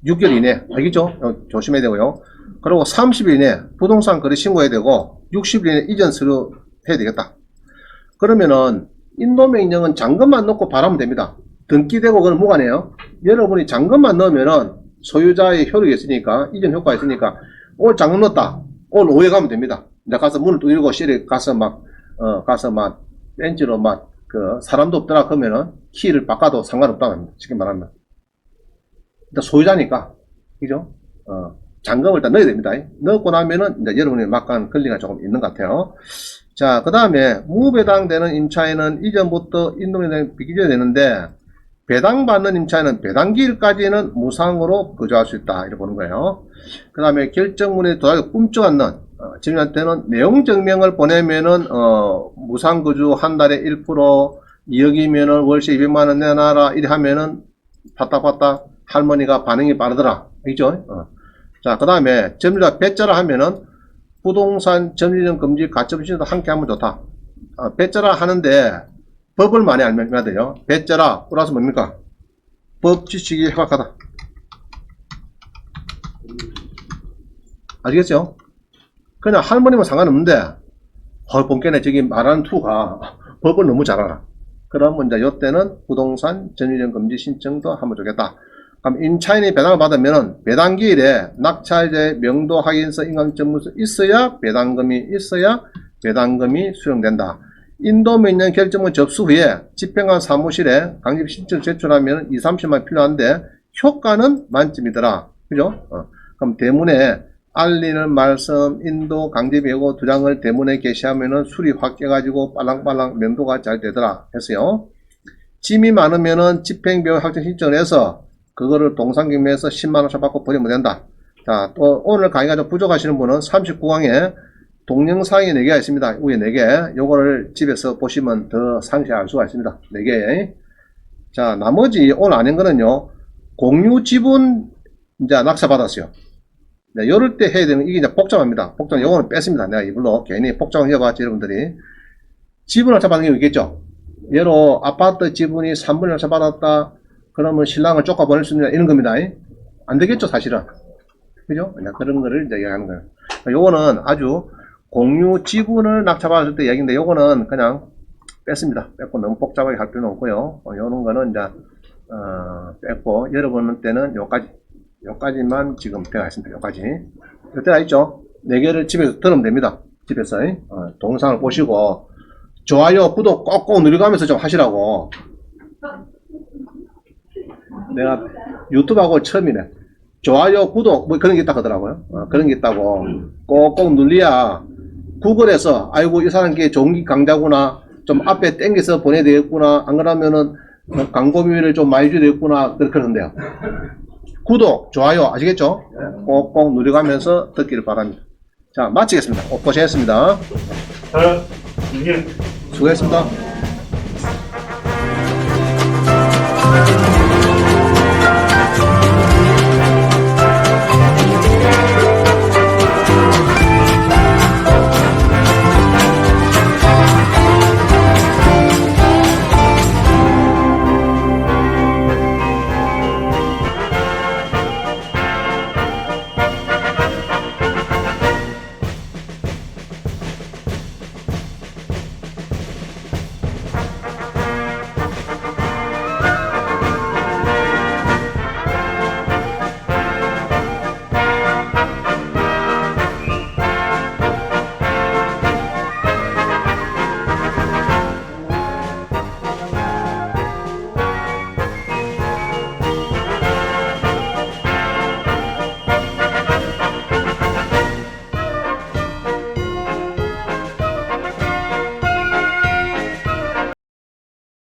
6개월 이내. 알겠죠? 조심해야 되고요. 그리고 30일 이내 부동산 거래 신고해야 되고 60일 이내 이전 서류 해야 되겠다. 그러면은 인도 명령은 잔금만 넣고 바라면 됩니다. 등기되고 그건 무관해요. 여러분이 잔금만 넣으면은 소유자의 효력이 있으니까 이전 효과가 있으니까 오늘 잔금 넣었다. 오늘 오후에 가면 됩니다. 이제 가서 문을 두드리고 실에 가서 가서 벤치로 사람도 없더라 그러면은 키를 바꿔도 상관없다고 합니다. 쉽게 말하면. 일단 소유자니까. 그죠? 잔금을 일단 넣어야 됩니다. 넣고 나면은 이제 여러분의 막간 권리가 조금 있는 것 같아요. 자, 그 다음에 무배당되는 임차인은 이전부터 인도명령에 비기져야 되는데 배당받는 임차인은 배당기일까지는 무상으로 거주할 수 있다. 이렇게 보는 거예요. 그 다음에 결정문에 도달이 꿈쩍 않는 증인한테는 내용 증명을 보내면은 무상 거주 한 달에 1% 2억이면은 월세 200만원 내놔라 이래 하면은 파딱 할머니가 반응이 빠르더라. 알죠? 자, 그 다음에 점유자 배짜라 하면은 부동산 점유권 금지 가처분시도 함께 하면 좋다. 배째라 하는데 법을 많이 알면 돼요. 배째라 플러스 뭡니까? 법 지식이 해박하다. 아시겠죠? 그냥 할머니면 상관없는데 본께네 저기 말하는 투가 법을 너무 잘 알아. 그러면 이제 이때는 부동산 점유권 금지 신청도 하면 좋겠다. 그럼 임차인이 배당을 받으면 배당기일에 낙찰제 명도 확인서 인감증명서 있어야 배당금이 수령된다. 인도명령 결정문 접수 후에 집행관 사무실에 강집 신청 제출하면 2, 30만 필요한데 효과는 만점이더라. 그죠? 그럼 대문에 알리는 말씀, 인도 강제비 예고 2장을 대문에 게시하면은 술이 확 깨가지고 빨랑빨랑 명도가 잘 되더라 했어요. 짐이 많으면은 집행비용 확정 신청을 해서 그거를 동산경매에서 10만원씩 받고 버리면 된다. 자, 또 오늘 강의가 좀 부족하시는 분은 39강에 동영상이 4개가 있습니다. 위에 4개. 요거를 집에서 보시면 더 상세히 알 수가 있습니다. 4개. 자, 나머지 오늘 아닌 거는요, 공유 지분 이제 낙찰 받았어요. 네, 요럴 때 해야 되는, 이게 이제 복잡합니다. 복잡, 요거는 뺐습니다. 내가 이불로 괜히 복잡하게 해봤지, 여러분들이. 지분 낙찰 받은 게 있겠죠? 예로 아파트 지분이 3분의 낙찰 받았다. 그러면 신랑을 쫓아 보낼 수 있느냐, 이런 겁니다. 안 되겠죠, 사실은. 그죠? 그런 거를 이제 이야기하는 거예요. 요거는 아주 공유 지분을 낙찰받았을 때 얘기인데, 요거는 그냥 뺐습니다. 뺐고 너무 복잡하게 할 필요는 없고요. 요런 거는 이제, 뺐고, 여러분 때는 요까지만 지금 되어 있습니다. 요까지. 되어 있죠? 4개를 집에서 들으면 됩니다. 집에서. 동영상을 보시고, 좋아요, 구독 꼭꼭 누르가면서 좀 하시라고. 내가 유튜브하고 처음이네. 좋아요, 구독, 뭐 그런 게 있다 하더라고요. 그런 게 있다고. 꼭꼭 눌러야 구글에서, 아이고, 이 사람 게 종기 강자구나. 좀 앞에 땡겨서 보내야 되겠구나. 안 그러면은 광고비를 좀 많이 줘야 되겠구나. 그렇게 하는데요. 구독, 좋아요, 아시겠죠? 꼭꼭 누려가면서 듣기를 바랍니다. 자, 마치겠습니다. 고생했습니다. 수고했습니다.